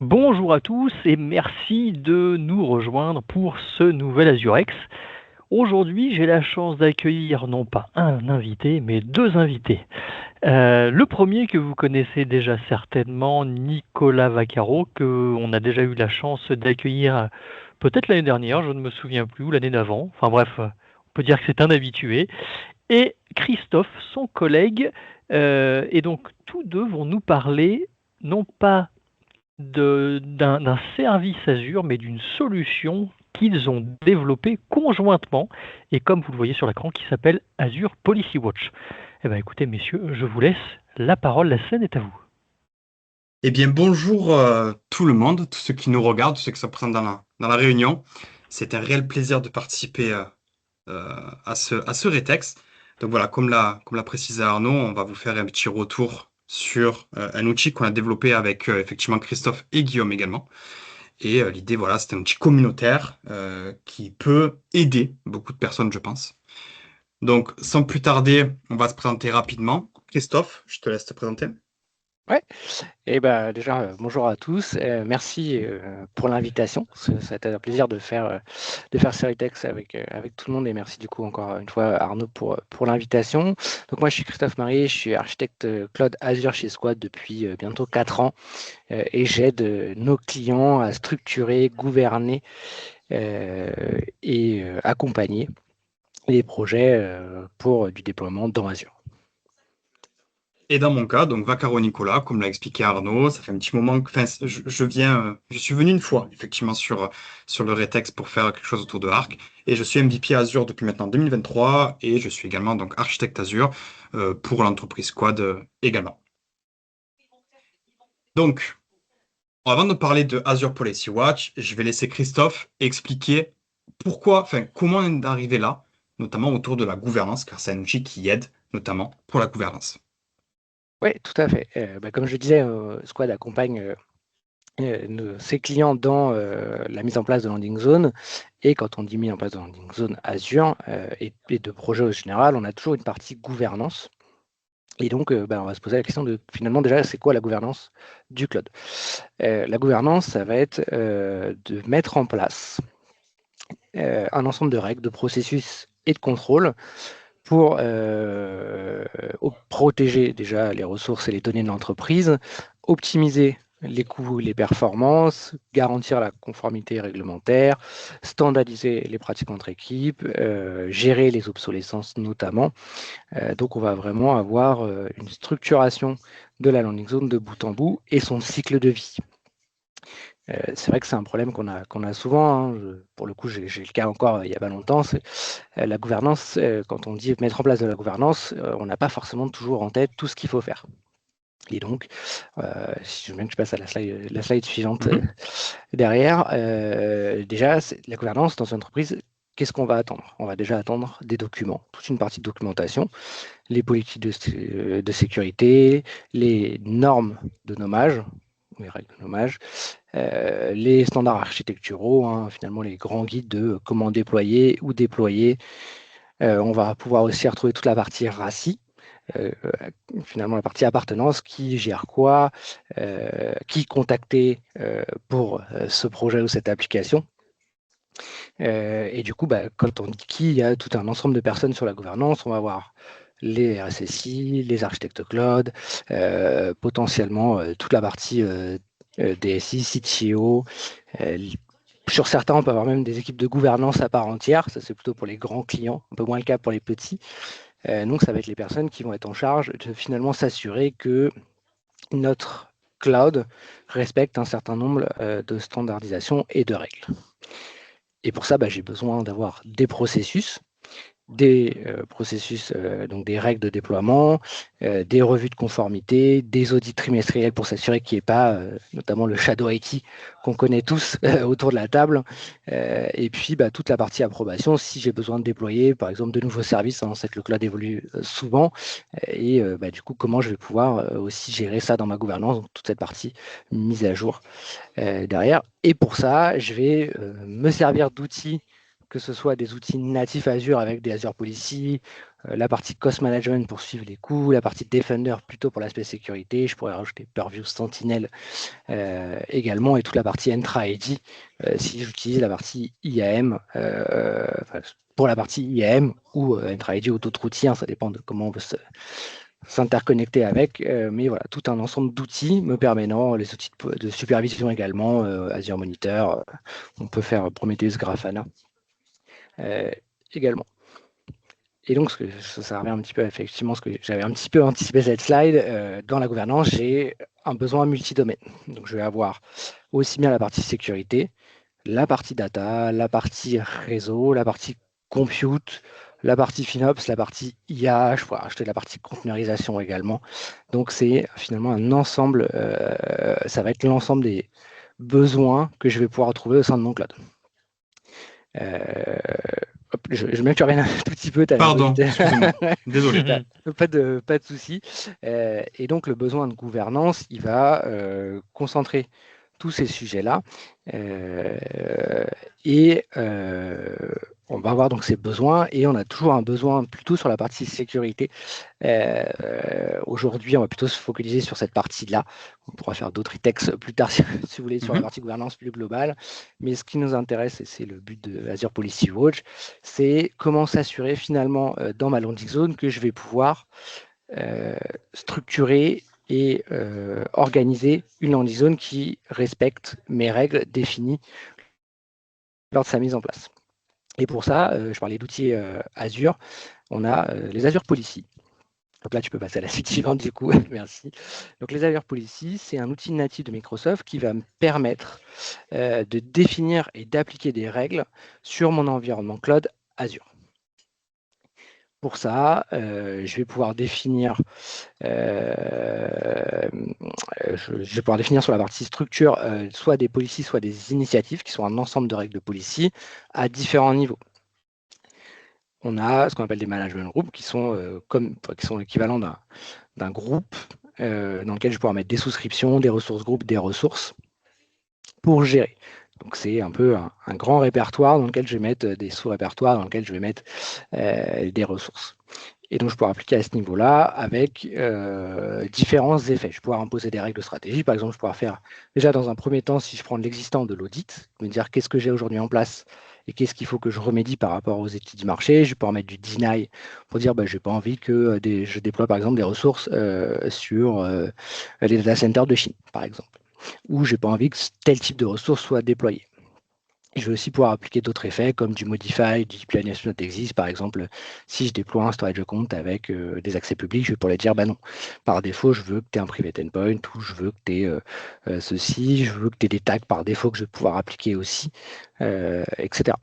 Bonjour à tous et merci de nous rejoindre pour ce nouvel Azurex. Aujourd'hui, j'ai la chance d'accueillir non pas un invité, mais deux invités. Le premier que vous connaissez déjà certainement, Nicolas Vaccaro, qu'on a déjà eu la chance d'accueillir peut-être l'année dernière, je ne me souviens plus, ou l'année d'avant. Enfin bref, on peut dire que c'est un habitué. Et Christophe, son collègue. Et donc tous deux vont nous parler non pas d'un service Azure, mais d'une solution qu'ils ont développée conjointement, et comme vous le voyez sur l'écran, qui s'appelle Azure Policy Watch. Eh bien écoutez messieurs, je vous laisse la parole, la scène est à vous. Eh bien, bonjour tout le monde, tous ceux qui nous regardent, tous ceux qui sont présents dans la réunion. C'est un réel plaisir de participer à ce Retex. Donc voilà, comme l'a précisé Arnaud, on va vous faire un petit retour sur un outil qu'on a développé avec effectivement Christophe et Guillaume également. Et l'idée, voilà, c'est un outil communautaire qui peut aider beaucoup de personnes, je pense. Donc, sans plus tarder, on va se présenter rapidement. Christophe, je te laisse te présenter. Ouais, et bah déjà, bonjour à tous. Merci pour l'invitation. Ça a été un plaisir de faire Ceritex avec tout le monde et merci du coup encore une fois Arnaud pour l'invitation. Donc moi je suis Christophe Marie, je suis architecte Cloud Azure chez Squad depuis bientôt 4 ans et j'aide nos clients à structurer, gouverner et accompagner les projets pour du déploiement dans Azure. Et dans mon cas, donc Vaccaro Nicolas, comme l'a expliqué Arnaud, ça fait un petit moment que, enfin, je suis venu une fois, effectivement, sur le Retex pour faire quelque chose autour de Arc. Et je suis MVP Azure depuis maintenant 2023. Et je suis également donc architecte Azure pour l'entreprise Squad également. Donc, avant de parler de Azure Policy Watch, je vais laisser Christophe expliquer pourquoi, enfin, comment on est arrivé là, notamment autour de la gouvernance, car c'est un outil qui aide notamment pour la gouvernance. Oui, tout à fait. Comme je disais, Squad accompagne ses clients dans la mise en place de landing zone. Et quand on dit mise en place de landing zone Azure et de projet au général, on a toujours une partie gouvernance. Et donc, on va se poser la question de finalement déjà, c'est quoi la gouvernance du cloud? La gouvernance, ça va être de mettre en place un ensemble de règles, de processus et de contrôles pour protéger déjà les ressources et les données de l'entreprise, optimiser les coûts, les performances, garantir la conformité réglementaire, standardiser les pratiques entre équipes, gérer les obsolescences notamment. Donc on va vraiment avoir une structuration de la landing zone de bout en bout et son cycle de vie. C'est vrai que c'est un problème qu'on a souvent. Pour le coup, j'ai le cas encore il n'y a pas longtemps. La gouvernance, quand on dit mettre en place de la gouvernance, on n'a pas forcément toujours en tête tout ce qu'il faut faire. Et donc, si je veux bien que je passe à la slide suivante derrière, déjà, la gouvernance dans une entreprise, qu'est-ce qu'on va attendre? On va déjà attendre des documents, toute une partie de documentation, les politiques de sécurité, les normes de nommage, les règles de nommage, les standards architecturaux, finalement les grands guides de comment déployer, où déployer. On va pouvoir aussi retrouver toute la partie RACI, finalement la partie appartenance, qui gère quoi, qui contacter pour ce projet ou cette application. Et du coup, quand on dit qui, il y a tout un ensemble de personnes sur la gouvernance, on va voir les RSSI, les architectes cloud, potentiellement toute la partie DSI, CTO. Sur certains, on peut avoir même des équipes de gouvernance à part entière. Ça, c'est plutôt pour les grands clients, un peu moins le cas pour les petits. Donc, ça va être les personnes qui vont être en charge de finalement s'assurer que notre cloud respecte un certain nombre de standardisations et de règles. Et pour ça, j'ai besoin d'avoir des processus, donc des règles de déploiement, des revues de conformité, des audits trimestriels pour s'assurer qu'il n'y ait pas, notamment le shadow IT qu'on connaît tous autour de la table, et puis toute la partie approbation si j'ai besoin de déployer, par exemple, de nouveaux services. On sait que le cloud évolue souvent, et du coup, comment je vais pouvoir aussi gérer ça dans ma gouvernance, donc toute cette partie mise à jour derrière. Et pour ça, je vais me servir d'outils, que ce soit des outils natifs Azure avec des Azure Policy, la partie cost management pour suivre les coûts, la partie Defender plutôt pour l'aspect sécurité. Je pourrais rajouter Purview Sentinel également, et toute la partie Entra ID si j'utilise la partie IAM, pour la partie IAM ou Entra ID ou d'autres outils, ça dépend de comment on veut s'interconnecter avec, mais voilà, tout un ensemble d'outils me permettant, les outils de supervision également, Azure Monitor, on peut faire Prometheus Grafana également. Et donc, ça revient un petit peu, effectivement, ce que j'avais un petit peu anticipé cette slide, dans la gouvernance, j'ai un besoin multidomaine. Donc, je vais avoir aussi bien la partie sécurité, la partie data, la partie réseau, la partie compute, la partie FinOps, la partie IA, je pourrais rajouter la partie conteneurisation également. Donc, c'est finalement un ensemble, ça va être l'ensemble des besoins que je vais pouvoir trouver au sein de mon cloud. Je veux bien que tu reviennes un tout petit peu. Pardon, excusez-moi. Désolé. Pas de souci. Et donc, le besoin de gouvernance, il va concentrer tous ces sujets-là. On va avoir donc ces besoins, et on a toujours un besoin plutôt sur la partie sécurité. Aujourd'hui, on va plutôt se focaliser sur cette partie-là. On pourra faire d'autres e-texts plus tard si vous voulez sur la partie gouvernance plus globale. Mais ce qui nous intéresse, et c'est le but de Azure Policy Watch, c'est comment s'assurer finalement dans ma landing zone que je vais pouvoir structurer et organiser une landing zone qui respecte mes règles définies lors de sa mise en place. Et pour ça, je parlais d'outils Azure, on a les Azure Policy. Donc là, tu peux passer à la suite suivante du coup, merci. Donc les Azure Policy, c'est un outil natif de Microsoft qui va me permettre de définir et d'appliquer des règles sur mon environnement cloud Azure. Pour ça, je vais pouvoir définir, sur la partie structure soit des policies, soit des initiatives qui sont un ensemble de règles de policy à différents niveaux. On a ce qu'on appelle des management groups qui sont l'équivalent d'un groupe dans lequel je vais pouvoir mettre des souscriptions, des ressources groupes, des ressources pour gérer. Donc c'est un peu un grand répertoire dans lequel je vais mettre des sous-répertoires, dans lequel je vais mettre des ressources. Et donc je pourrais appliquer à ce niveau-là avec différents effets. Je vais pouvoir imposer des règles de stratégie. Par exemple, je pourrais faire déjà dans un premier temps, si je prends de l'existant, de l'audit, me dire qu'est-ce que j'ai aujourd'hui en place et qu'est-ce qu'il faut que je remédie par rapport aux études du marché. Je vais pouvoir mettre du deny pour dire je n'ai pas envie que je déploie par exemple des ressources sur les data centers de Chine, par exemple, ou je n'ai pas envie que tel type de ressources soit déployé. Je vais aussi pouvoir appliquer d'autres effets comme du modify, du deploy not exist. Par exemple, si je déploie un storage account avec des accès publics, je vais pouvoir dire non. Par défaut, je veux que tu aies un private endpoint, ou je veux que tu aies ceci, je veux que tu aies des tags par défaut que je vais pouvoir appliquer aussi, etc.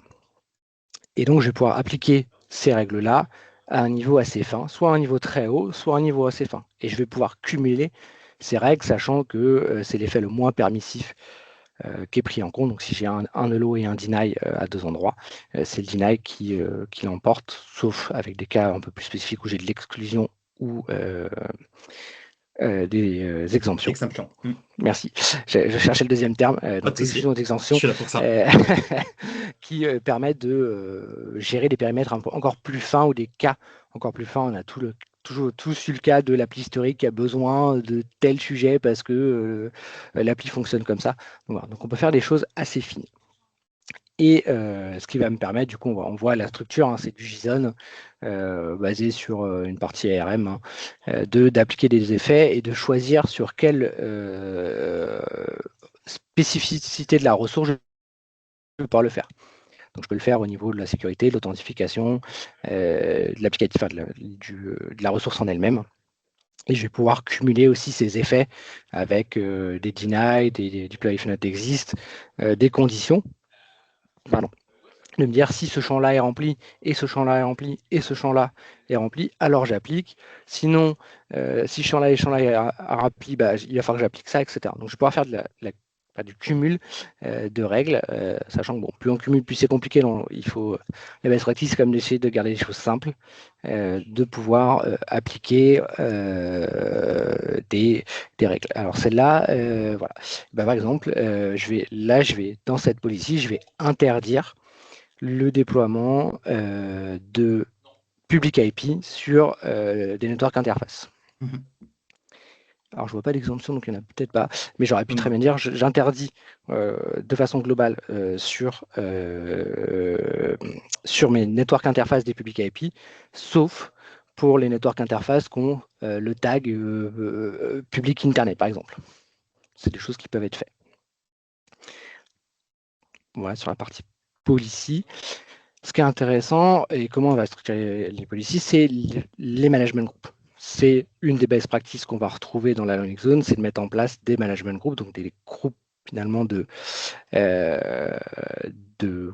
Et donc, je vais pouvoir appliquer ces règles-là à un niveau assez fin, soit à un niveau très haut, soit à un niveau assez fin. Et je vais pouvoir cumuler ces règles, sachant que c'est l'effet le moins permissif qui est pris en compte. Donc si j'ai un hello et un deny à deux endroits, c'est le deny qui l'emporte, sauf avec des cas un peu plus spécifiques où j'ai de l'exclusion ou des exemptions. Merci. Je cherchais le deuxième terme, donc l'exclusion d'exemption, qui permettent de gérer des périmètres encore plus fins ou des cas encore plus fins. On a toujours eu le cas de l'appli historique qui a besoin de tel sujet parce que l'appli fonctionne comme ça. Donc, voilà. Donc on peut faire des choses assez fines. Et ce qui va me permettre, du coup, on voit la structure, c'est du JSON basé sur une partie ARM, d'appliquer des effets et de choisir sur quelle spécificité de la ressource je vais pouvoir le faire. Donc je peux le faire au niveau de la sécurité, de l'authentification, de l'applicatif, de la ressource en elle-même. Et je vais pouvoir cumuler aussi ces effets avec des deny, des deploy if not exist, des conditions. De me dire si ce champ-là est rempli, et ce champ-là est rempli, et ce champ-là est rempli, alors j'applique. Sinon, si ce champ-là et ce champ-là est rempli, il va falloir que j'applique ça, etc. Donc je vais pouvoir faire du cumul de règles, sachant que plus on cumule, plus c'est compliqué. Donc, la best practice, c'est quand même d'essayer de garder les choses simples, de pouvoir appliquer des règles. Alors celle-là, voilà. Par exemple, je vais dans cette policy, je vais interdire le déploiement de public IP sur des network interfaces. Mhm. Alors, je vois pas d'exemption, donc il n'y en a peut-être pas, mais j'aurais pu très Non. bien dire, j'interdis de façon globale sur mes network interfaces des public IP, sauf pour les network interfaces qui ont le tag public internet, par exemple. C'est des choses qui peuvent être faites. Voilà, sur la partie policy. Ce qui est intéressant, et comment on va structurer les policies, c'est les management groups. C'est une des best practices qu'on va retrouver dans la learning zone, c'est de mettre en place des management groups, donc des groupes finalement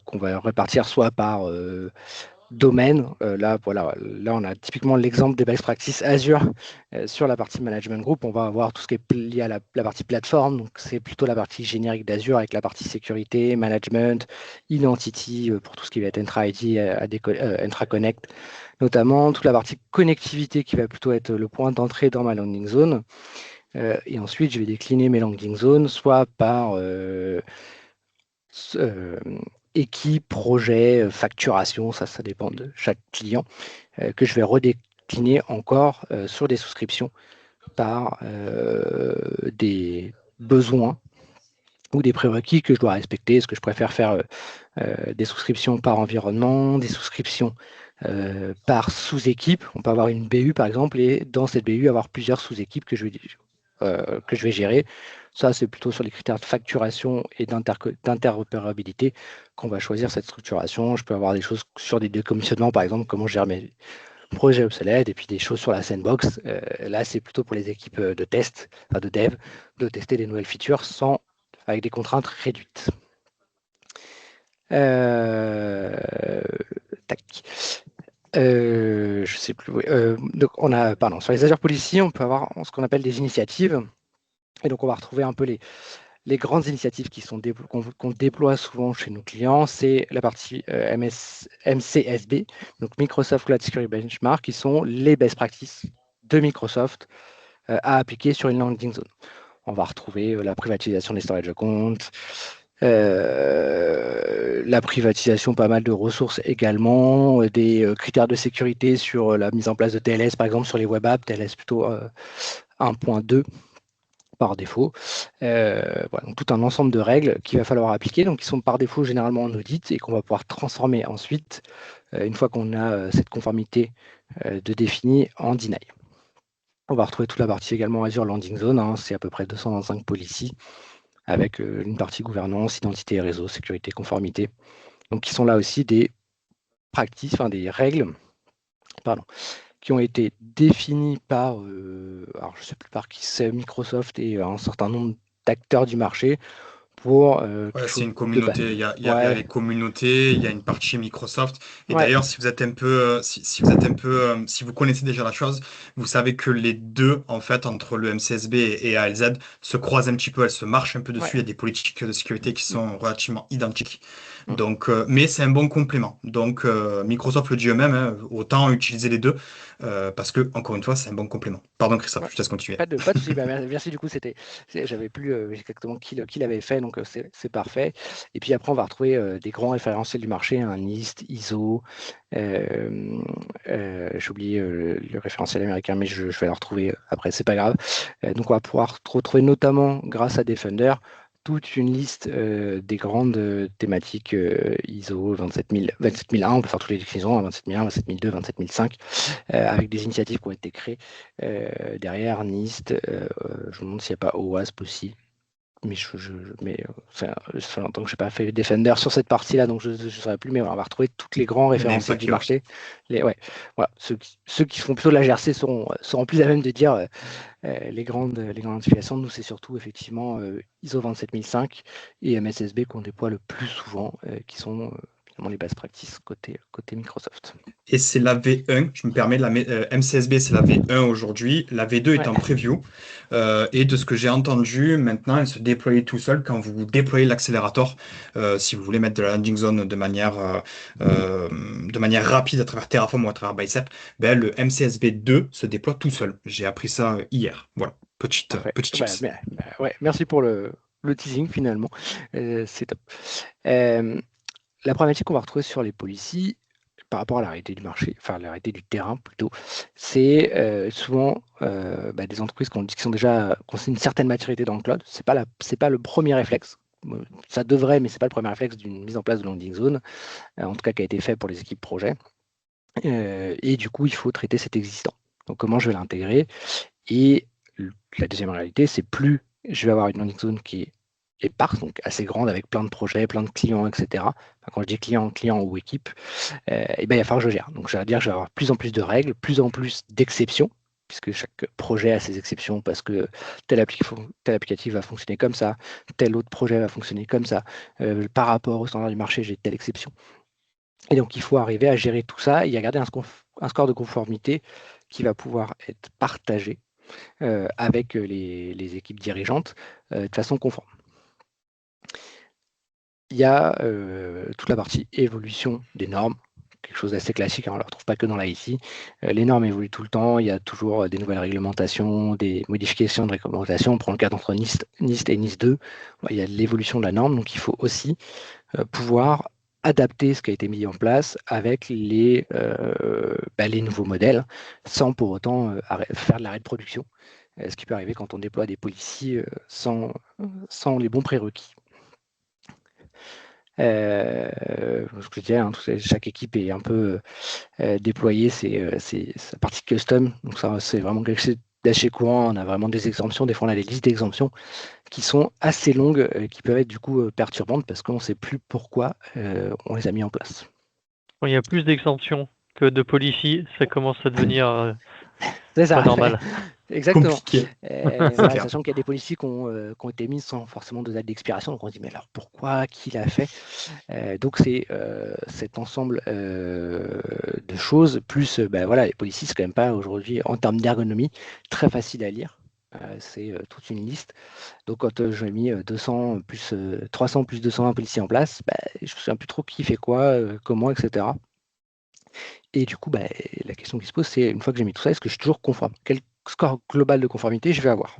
qu'on va répartir soit par domaine. Là, on a typiquement l'exemple des best practices Azure sur la partie management group. On va avoir tout ce qui est lié à la partie plateforme. Donc, c'est plutôt la partie générique d'Azure avec la partie sécurité, management, identity pour tout ce qui va être Entra-ID, Entra-Connect, notamment toute la partie connectivité qui va plutôt être le point d'entrée dans ma landing zone. Et ensuite, je vais décliner mes landing zones soit par équipe, projet, facturation, ça dépend de chaque client, que je vais redécliner encore sur des souscriptions par des besoins ou des prérequis que je dois respecter. Est-ce que je préfère faire des souscriptions par environnement, des souscriptions par sous-équipe? On peut avoir une BU par exemple, et dans cette BU, avoir plusieurs sous-équipes que je vais gérer. Ça, c'est plutôt sur les critères de facturation et d'interopérabilité qu'on va choisir cette structuration. Je peux avoir des choses sur des décommissionnements, par exemple, comment je gère mes projets obsolètes, et puis des choses sur la sandbox. Là, c'est plutôt pour les équipes de test, enfin de dev, de tester des nouvelles features avec des contraintes réduites. Tac. Je sais plus. Donc on a, pardon, sur les Azure Policy, on peut avoir ce qu'on appelle des initiatives. Et donc on va retrouver un peu les grandes initiatives qu'on déploie souvent chez nos clients. C'est la partie MCSB, donc Microsoft Cloud Security Benchmark, qui sont les best practices de Microsoft à appliquer sur une landing zone. On va retrouver la privatisation des storage accounts, la privatisation, pas mal de ressources également, des critères de sécurité sur la mise en place de TLS, par exemple sur les web apps, TLS plutôt 1.2 par défaut. Voilà, donc tout un ensemble de règles qu'il va falloir appliquer, donc qui sont par défaut généralement en audit et qu'on va pouvoir transformer ensuite, une fois qu'on a cette conformité de définie, en deny. On va retrouver toute la partie également Azure Landing Zone, hein, c'est à peu près 225 policies, avec une partie gouvernance, identité et réseau, sécurité, conformité. Donc qui sont là aussi des practices, enfin des règles, qui ont été définies par, alors je ne sais plus par qui c'est, Microsoft et un certain nombre d'acteurs du marché pour C'est une communauté. Il y a les communautés, il y a une partie Microsoft. Et d'ailleurs, si vous êtes un peu, si vous connaissez déjà la chose, vous savez que les deux, en fait, entre le MCSB et ALZ, se croisent un petit peu, elles se marchent un peu dessus. Il y a des politiques de sécurité qui sont relativement identiques. Donc, mais c'est un bon complément. Donc, Microsoft le dit eux-mêmes, hein, autant utiliser les deux, parce que, encore une fois, c'est un bon complément. Pardon, Christophe, je te laisse continuer. Pas de souci. Merci, du coup, j'avais plus exactement qui l'avait fait, donc c'est parfait. Et puis après, on va retrouver des grands référentiels du marché, un NIST, ISO, j'ai oublié le référentiel américain, mais je vais le retrouver après, c'est pas grave. Donc on va pouvoir retrouver notamment, grâce à Defender, toute une liste des grandes thématiques ISO 27001, on peut faire toutes les déclinaisons, 27001, 27002, 27005, avec des initiatives qui ont été créées derrière NIST. Je me demande s'il n'y a pas OWASP aussi. Mais ça fait longtemps que je n'ai pas fait Defender sur cette partie-là, donc je ne saurais plus, mais on va retrouver tous les grands référentiels du marché. Voilà, ceux qui font plutôt de la GRC seront plus à même de dire les grandes notifications. Nous, c'est surtout effectivement ISO 27005 et MSSB qu'on déploie le plus souvent, qui sont les best practices côté Microsoft. Et c'est la V1, je me permets, MCSB c'est la V1 aujourd'hui, la V2 est en preview, et de ce que j'ai entendu, maintenant elle se déploie tout seul quand vous déployez l'accélérateur, si vous voulez mettre de la landing zone de manière rapide à travers Terraform ou à travers Bicep, le MCSB 2 se déploie tout seul. J'ai appris ça hier. Voilà, petite tips. Merci pour le teasing finalement, c'est top. La problématique qu'on va retrouver sur les policies, par rapport à la réalité du marché, enfin la réalité du terrain plutôt, c'est souvent des entreprises qui ont une certaine maturité dans le cloud. C'est pas le premier réflexe. Ça devrait, mais c'est pas le premier réflexe d'une mise en place de landing zone, en tout cas qui a été fait pour les équipes projet. Et du coup, il faut traiter cet existant. Donc comment je vais l'intégrer? Et la deuxième réalité, c'est plus je vais avoir une landing zone qui est éparse, donc assez grande, avec plein de projets, plein de clients, etc. Enfin, quand je dis client ou équipe, il va falloir que je gère. Donc, ça veut dire que je vais avoir plus en plus de règles, plus en plus d'exceptions, puisque chaque projet a ses exceptions, parce que tel applicatif va fonctionner comme ça, tel autre projet va fonctionner comme ça. Par rapport au standard du marché, j'ai telle exception. Et donc, il faut arriver à gérer tout ça et à garder un score de conformité qui va pouvoir être partagé avec les équipes dirigeantes de façon conforme. Il y a toute la partie évolution des normes, quelque chose d'assez classique, hein, on ne le retrouve pas que dans l'IT. Les normes évoluent tout le temps, il y a toujours des nouvelles réglementations, des modifications de réglementations. On prend le cas entre NIST et NIS2, il y a l'évolution de la norme, donc il faut aussi pouvoir adapter ce qui a été mis en place avec les nouveaux modèles, sans pour autant faire de l'arrêt de production, ce qui peut arriver quand on déploie des policies sans les bons prérequis. Ce que je disais, chaque équipe est un peu déployée sa partie custom, donc ça c'est vraiment quelque chose d'assez courant. On a vraiment des exemptions, des fois on a des listes d'exemptions qui sont assez longues, qui peuvent être du coup perturbantes parce qu'on ne sait plus pourquoi on les a mis en place. Quand il y a plus d'exemptions que de policy, ça commence à devenir C'est ça. pas normal. Exactement. Compliqué. Sachant qu'il y a des policiers qui ont été mises sans forcément de date d'expiration, donc on se dit mais alors pourquoi, qui l'a fait? Donc c'est cet ensemble de choses, plus les policiers, c'est quand même pas aujourd'hui en termes d'ergonomie très facile à lire. C'est toute une liste. Donc quand j'ai mis 200 plus 300 plus 201 policiers en place, je ne me souviens plus trop qui fait quoi, comment, etc. Et du coup, la question qui se pose, c'est une fois que j'ai mis tout ça, est-ce que je suis toujours conforme? Quel score global de conformité je vais avoir?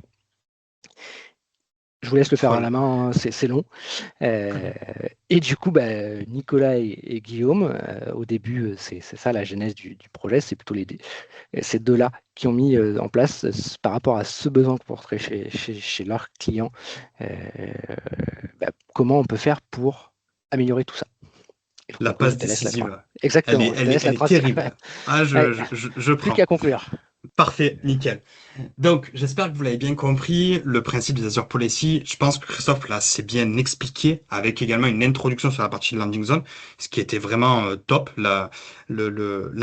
Je vous laisse le faire à la main, c'est long. Et du coup, Nicolas et Guillaume, au début, c'est ça la genèse du projet, c'est plutôt ces deux-là qui ont mis en place par rapport à ce besoin qu'on porterait chez leurs clients, comment on peut faire pour améliorer tout ça. La passe décisive. Exactement. Elle est terrible. Ah, je prends. Plus qu'à conclure. Parfait, nickel. Donc, j'espère que vous l'avez bien compris, le principe des Azure Policy. Je pense que Christophe l'a assez bien expliqué, avec également une introduction sur la partie de landing zone, ce qui était vraiment top. La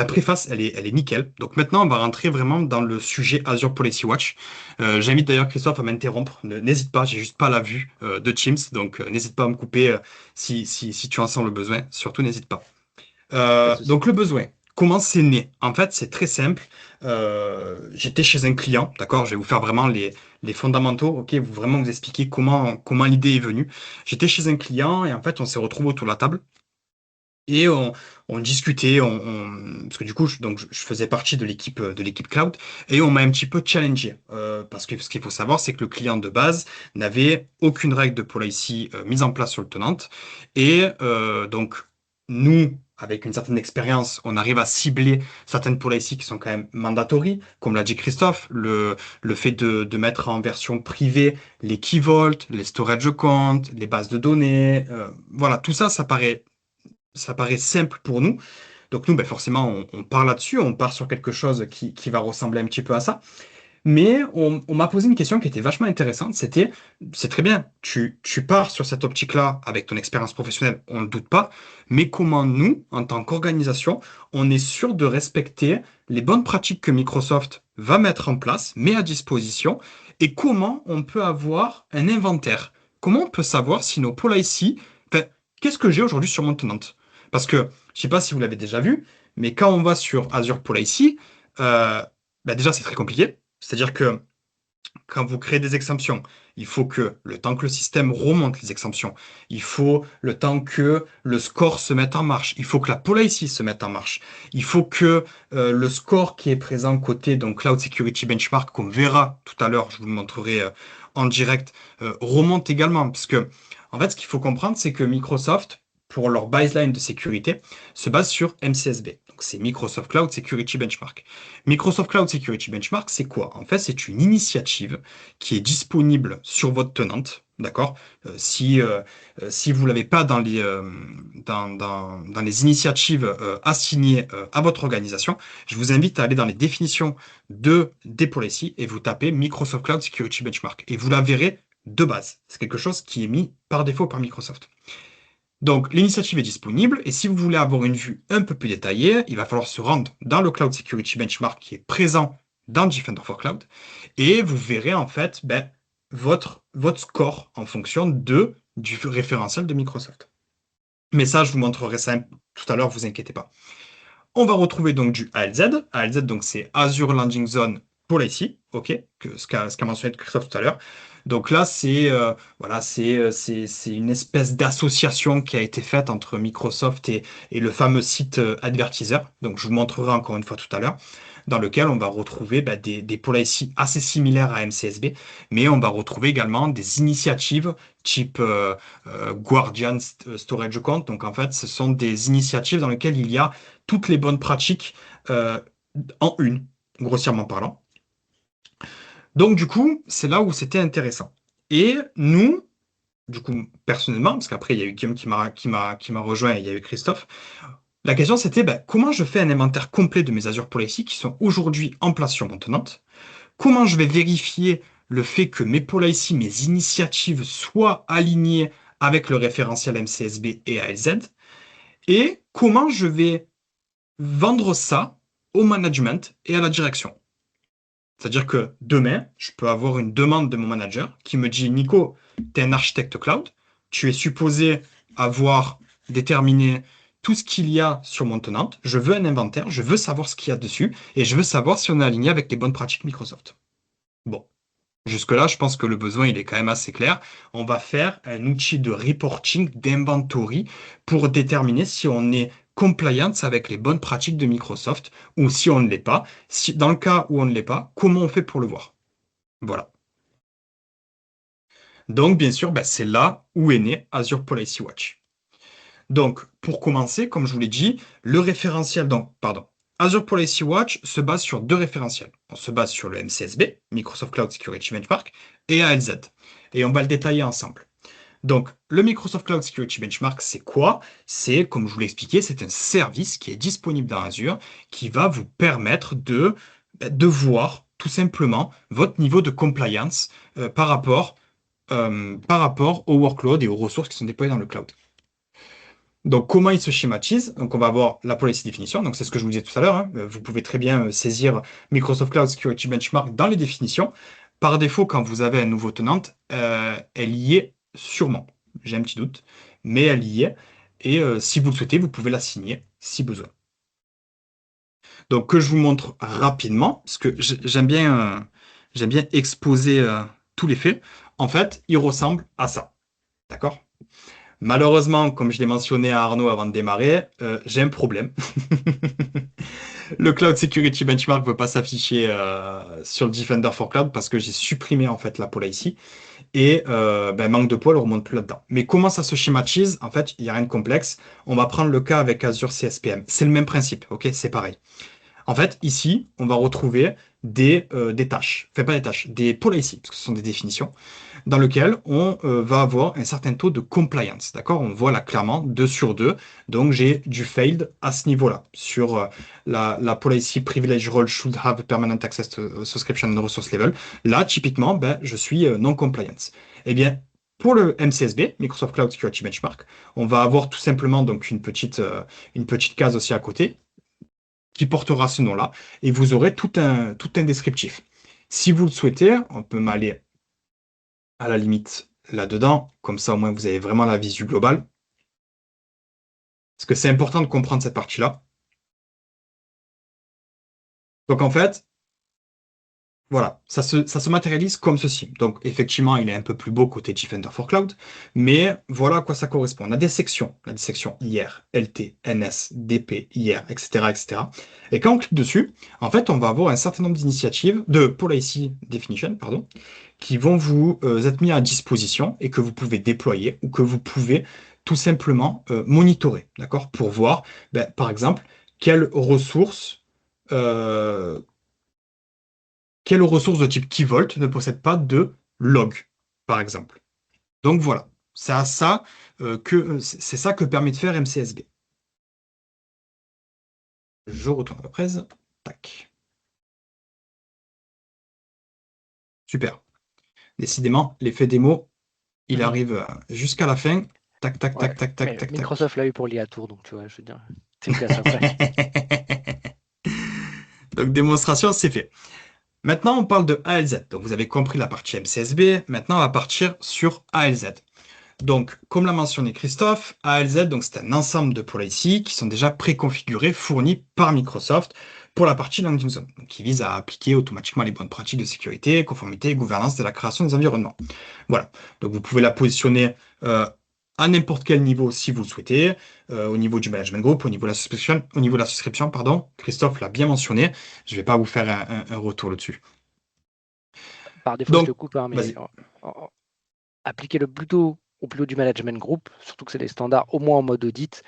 préface, elle est nickel. Donc maintenant, on va rentrer vraiment dans le sujet Azure Policy Watch. J'invite d'ailleurs Christophe à m'interrompre. N'hésite pas, j'ai juste pas la vue de Teams, donc n'hésite pas à me couper si tu en sens le besoin. Surtout, n'hésite pas. Donc le besoin. Comment c'est né? En fait, c'est très simple. J'étais chez un client, d'accord? Je vais vous faire vraiment les fondamentaux, ok? Vraiment vous expliquer comment l'idée est venue. J'étais chez un client et en fait, on s'est retrouvés autour de la table et on discutait, parce que du coup, je faisais partie de l'équipe cloud et on m'a un petit peu challengé parce que ce qu'il faut savoir, c'est que le client de base n'avait aucune règle de policy mise en place sur le tenant et donc nous, avec une certaine expérience, on arrive à cibler certaines policies qui sont quand même mandatory, comme l'a dit Christophe, le fait de mettre en version privée les key vault, les storage accounts, les bases de données, voilà, tout ça, ça paraît simple pour nous. Donc nous, forcément, on part là-dessus, on part sur quelque chose qui va ressembler un petit peu à ça. Mais on m'a posé une question qui était vachement intéressante. C'est très bien, tu pars sur cette optique-là avec ton expérience professionnelle, on ne le doute pas, mais comment nous, en tant qu'organisation, on est sûr de respecter les bonnes pratiques que Microsoft va mettre en place, met à disposition, et comment on peut avoir un inventaire? Comment on peut savoir si nos policies, enfin, qu'est-ce que j'ai aujourd'hui sur mon tenant? Parce que, je ne sais pas si vous l'avez déjà vu, mais quand on va sur Azure Policy, déjà c'est très compliqué. C'est-à-dire que quand vous créez des exemptions, il faut que le temps que le système remonte les exemptions, il faut le temps que le score se mette en marche, il faut que la policy se mette en marche, il faut que le score qui est présent côté donc Cloud Security Benchmark, qu'on verra tout à l'heure, je vous le montrerai en direct, remonte également. Parce que, en fait, ce qu'il faut comprendre, c'est que Microsoft, pour leur baseline de sécurité, se base sur MCSB. Donc, c'est Microsoft Cloud Security Benchmark. Microsoft Cloud Security Benchmark, c'est quoi? En fait, c'est une initiative qui est disponible sur votre tenante, d'accord? Si vous ne l'avez pas dans les initiatives assignées à votre organisation, je vous invite à aller dans les définitions des policies et vous tapez Microsoft Cloud Security Benchmark. Et vous la verrez de base. C'est quelque chose qui est mis par défaut par Microsoft. Donc, l'initiative est disponible et si vous voulez avoir une vue un peu plus détaillée, il va falloir se rendre dans le Cloud Security Benchmark qui est présent dans Defender for Cloud et vous verrez en fait votre score en fonction du référentiel de Microsoft. Mais ça, je vous montrerai ça tout à l'heure, vous inquiétez pas. On va retrouver donc du ALZ. ALZ, donc c'est Azure Landing Zone Policy, ok, ce qu'a mentionné Christophe tout à l'heure. Donc là, c'est une espèce d'association qui a été faite entre Microsoft et le fameux site Advertiser. Donc je vous montrerai encore une fois tout à l'heure, dans lequel on va retrouver des policies assez similaires à MCSB, mais on va retrouver également des initiatives type Guardian Storage Account. Donc en fait, ce sont des initiatives dans lesquelles il y a toutes les bonnes pratiques en une, grossièrement parlant. Donc du coup, c'est là où c'était intéressant. Et nous, du coup, personnellement, parce qu'après il y a eu Guillaume qui m'a rejoint et il y a eu Christophe, la question c'était comment je fais un inventaire complet de mes Azure Policy qui sont aujourd'hui en place sur mon tenante? Comment je vais vérifier le fait que mes policies, mes initiatives soient alignées avec le référentiel MCSB et ALZ? Et comment je vais vendre ça au management et à la direction? C'est-à-dire que demain, je peux avoir une demande de mon manager qui me dit, Nico, tu es un architecte cloud, tu es supposé avoir déterminé tout ce qu'il y a sur mon tenante, je veux un inventaire, je veux savoir ce qu'il y a dessus, et je veux savoir si on est aligné avec les bonnes pratiques Microsoft. Bon, jusque-là, je pense que le besoin, il est quand même assez clair. On va faire un outil de reporting, d'inventory, pour déterminer si on est compliance avec les bonnes pratiques de Microsoft ou si on ne l'est pas. Dans le cas où on ne l'est pas, comment on fait pour le voir? Voilà. Donc, bien sûr, c'est là où est né Azure Policy Watch. Donc, pour commencer, comme je vous l'ai dit, le référentiel, Azure Policy Watch se base sur deux référentiels. On se base sur le MCSB, Microsoft Cloud Security Benchmark, et ALZ. Et on va le détailler ensemble. Donc, le Microsoft Cloud Security Benchmark, c'est quoi? C'est, comme je vous l'ai expliqué, c'est un service qui est disponible dans Azure qui va vous permettre de voir tout simplement votre niveau de compliance par rapport au workload et aux ressources qui sont déployées dans le cloud. Donc, comment il se schématise? Donc, on va avoir la policy definition. Donc, c'est ce que je vous disais tout à l'heure, hein. Vous pouvez très bien saisir Microsoft Cloud Security Benchmark dans les définitions. Par défaut, quand vous avez un nouveau tenant, elle y est sûrement. J'ai un petit doute, mais elle y est. Et si vous le souhaitez, vous pouvez la signer si besoin. Donc, que je vous montre rapidement, parce que j'aime bien exposer tous les faits. En fait, il ressemble à ça. D'accord? Malheureusement, comme je l'ai mentionné à Arnaud avant de démarrer, j'ai un problème. Le Cloud Security Benchmark ne veut pas s'afficher sur le Defender for Cloud parce que j'ai supprimé en fait la policy et manque de poids, on ne remonte plus là-dedans. Mais comment ça se schématise? En fait, il n'y a rien de complexe. On va prendre le cas avec Azure CSPM. C'est le même principe, ok? C'est pareil. En fait, ici, on va retrouver des tâches, enfin pas des tâches, des policies, parce que ce sont des définitions, dans lesquelles on va avoir un certain taux de compliance, d'accord? On voit là clairement 2 sur 2, donc j'ai du failed à ce niveau-là, sur la policy privilege role should have permanent access to subscription and resource level. Là, typiquement, je suis non compliance. Eh bien, pour le MCSB, Microsoft Cloud Security Benchmark, on va avoir tout simplement donc une petite case aussi à côté, qui portera ce nom-là, et vous aurez tout un descriptif. Si vous le souhaitez, on peut m'aller à la limite là-dedans, comme ça au moins vous avez vraiment la visu globale. Parce que c'est important de comprendre cette partie-là. Donc en fait, voilà, ça se matérialise comme ceci. Donc effectivement, il est un peu plus beau côté Defender for Cloud, mais voilà à quoi ça correspond. On a des sections, la section IR, LT, NS, DP, IR, etc., etc. Et quand on clique dessus, en fait, on va avoir un certain nombre d'initiatives de policy definition, qui vont vous être mis à disposition et que vous pouvez déployer ou que vous pouvez tout simplement monitorer, d'accord, pour voir, par exemple, quelles ressources de type key-vault ne possèdent pas de log, par exemple. Donc voilà, c'est ça que permet de faire MCSB. Je retourne à la presse. Tac. Super. Décidément, l'effet démo, il arrive jusqu'à la fin. Tac, tac, Ouais, tac, tac, mais tac, tac, tac. Microsoft l'a eu pour l'IA Tour, donc tu vois, je veux dire, c'est une classe après. Donc démonstration, c'est fait. Maintenant, on parle de ALZ. Donc vous avez compris la partie MCSB. Maintenant, on va partir sur ALZ. Donc, comme l'a mentionné Christophe, ALZ, donc c'est un ensemble de policies qui sont déjà préconfigurés, fournis par Microsoft pour la partie landing zone, donc qui vise à appliquer automatiquement les bonnes pratiques de sécurité, conformité et gouvernance de la création des environnements. Voilà. Donc, vous pouvez la positionner à n'importe quel niveau si vous le souhaitez, au niveau du management group, au niveau de la souscription, pardon. Christophe l'a bien mentionné. Je ne vais pas vous faire un retour là-dessus. Par défaut, je te Donc, coupe, hein, mais vas-y. appliquer-le plutôt au plus haut du management group, surtout que c'est des standards, au moins en mode audit,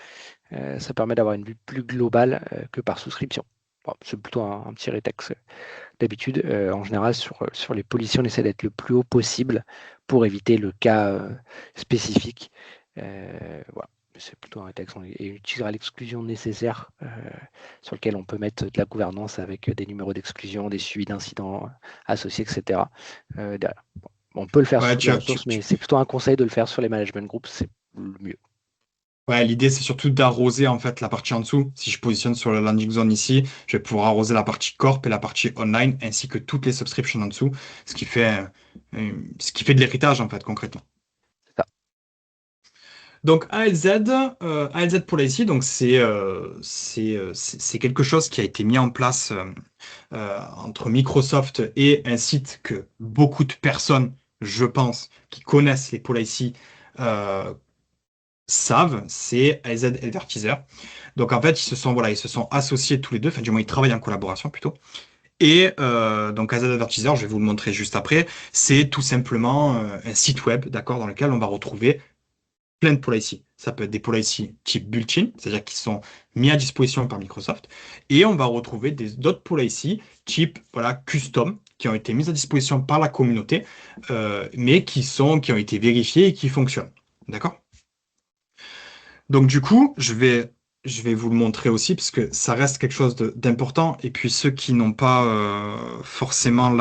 ça permet d'avoir une vue plus globale que par souscription. Bon, c'est plutôt un petit rétex. D'habitude, en général, sur les policiers, on essaie d'être le plus haut possible pour éviter le cas spécifique. Voilà. C'est plutôt un rétex. Et utilisera l'exclusion nécessaire sur lequel on peut mettre de la gouvernance avec des numéros d'exclusion, des suivis d'incidents associés, etc. Derrière. Bon, on peut le faire Ouais, sur toutes les ressources, mais c'est plutôt un conseil de le faire sur les management groups, c'est le mieux. Ouais, l'idée c'est surtout d'arroser en fait la partie en dessous. Si je positionne sur la landing zone ici, je vais pouvoir arroser la partie corp et la partie online ainsi que toutes les subscriptions en dessous, ce qui fait de l'héritage en fait concrètement. C'est ça. Donc ALZ pour l'IT, donc c'est quelque chose qui a été mis en place entre Microsoft et un site que beaucoup de personnes, je pense, qui connaissent les policy savent, c'est ALZ Advertiser. Donc en fait, ils se sont associés tous les deux, enfin du moins ils travaillent en collaboration plutôt. Et donc AZ Advertiser, je vais vous le montrer juste après, c'est tout simplement un site web, d'accord, dans lequel on va retrouver plein de policy. Ça peut être des policy type built-in, c'est-à-dire qui sont mis à disposition par Microsoft, et on va retrouver d'autres policy type voilà custom qui ont été mises à disposition par la communauté, mais qui ont été vérifiées et qui fonctionnent, d'accord? Donc du coup, je vais vous le montrer aussi parce que ça reste quelque chose d'important. Et puis ceux qui n'ont pas forcément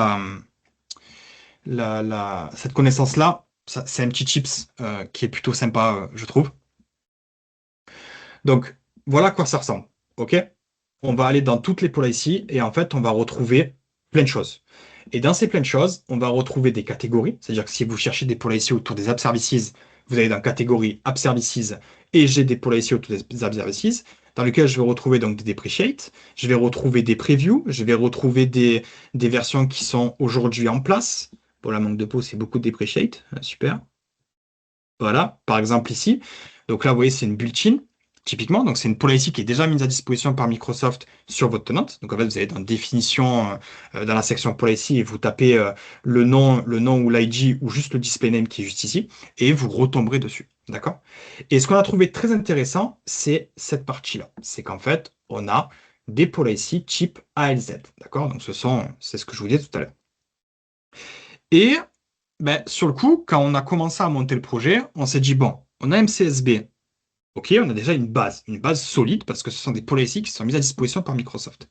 cette connaissance-là, c'est un petit chips qui est plutôt sympa, je trouve. Donc voilà à quoi ça ressemble. OK? On va aller dans toutes les policies et en fait, on va retrouver plein de choses. Et dans ces plein de choses, on va retrouver des catégories. C'est-à-dire que si vous cherchez des policies autour des app services, vous allez dans catégorie app services et j'ai des policies autour des app services dans lesquelles je vais retrouver donc des depreciate, je vais retrouver des previews, je vais retrouver des versions qui sont aujourd'hui en place. Pour la manque de peau, c'est beaucoup de depreciate. Super. Voilà, par exemple ici. Donc là, vous voyez, c'est une built-in, typiquement. Donc c'est une policy qui est déjà mise à disposition par Microsoft sur votre tenante. Donc en fait, vous allez dans définition, dans la section policy, et vous tapez le nom ou l'ID ou juste le display name qui est juste ici, et vous retomberez dessus. D'accord? Et ce qu'on a trouvé très intéressant, c'est cette partie-là. C'est qu'en fait, on a des policy type ALZ. D'accord? Donc c'est ce que je vous disais tout à l'heure. Et sur le coup, quand on a commencé à monter le projet, on s'est dit, bon, on a MCSB. Ok, on a déjà une base solide parce que ce sont des policies qui sont mises à disposition par Microsoft.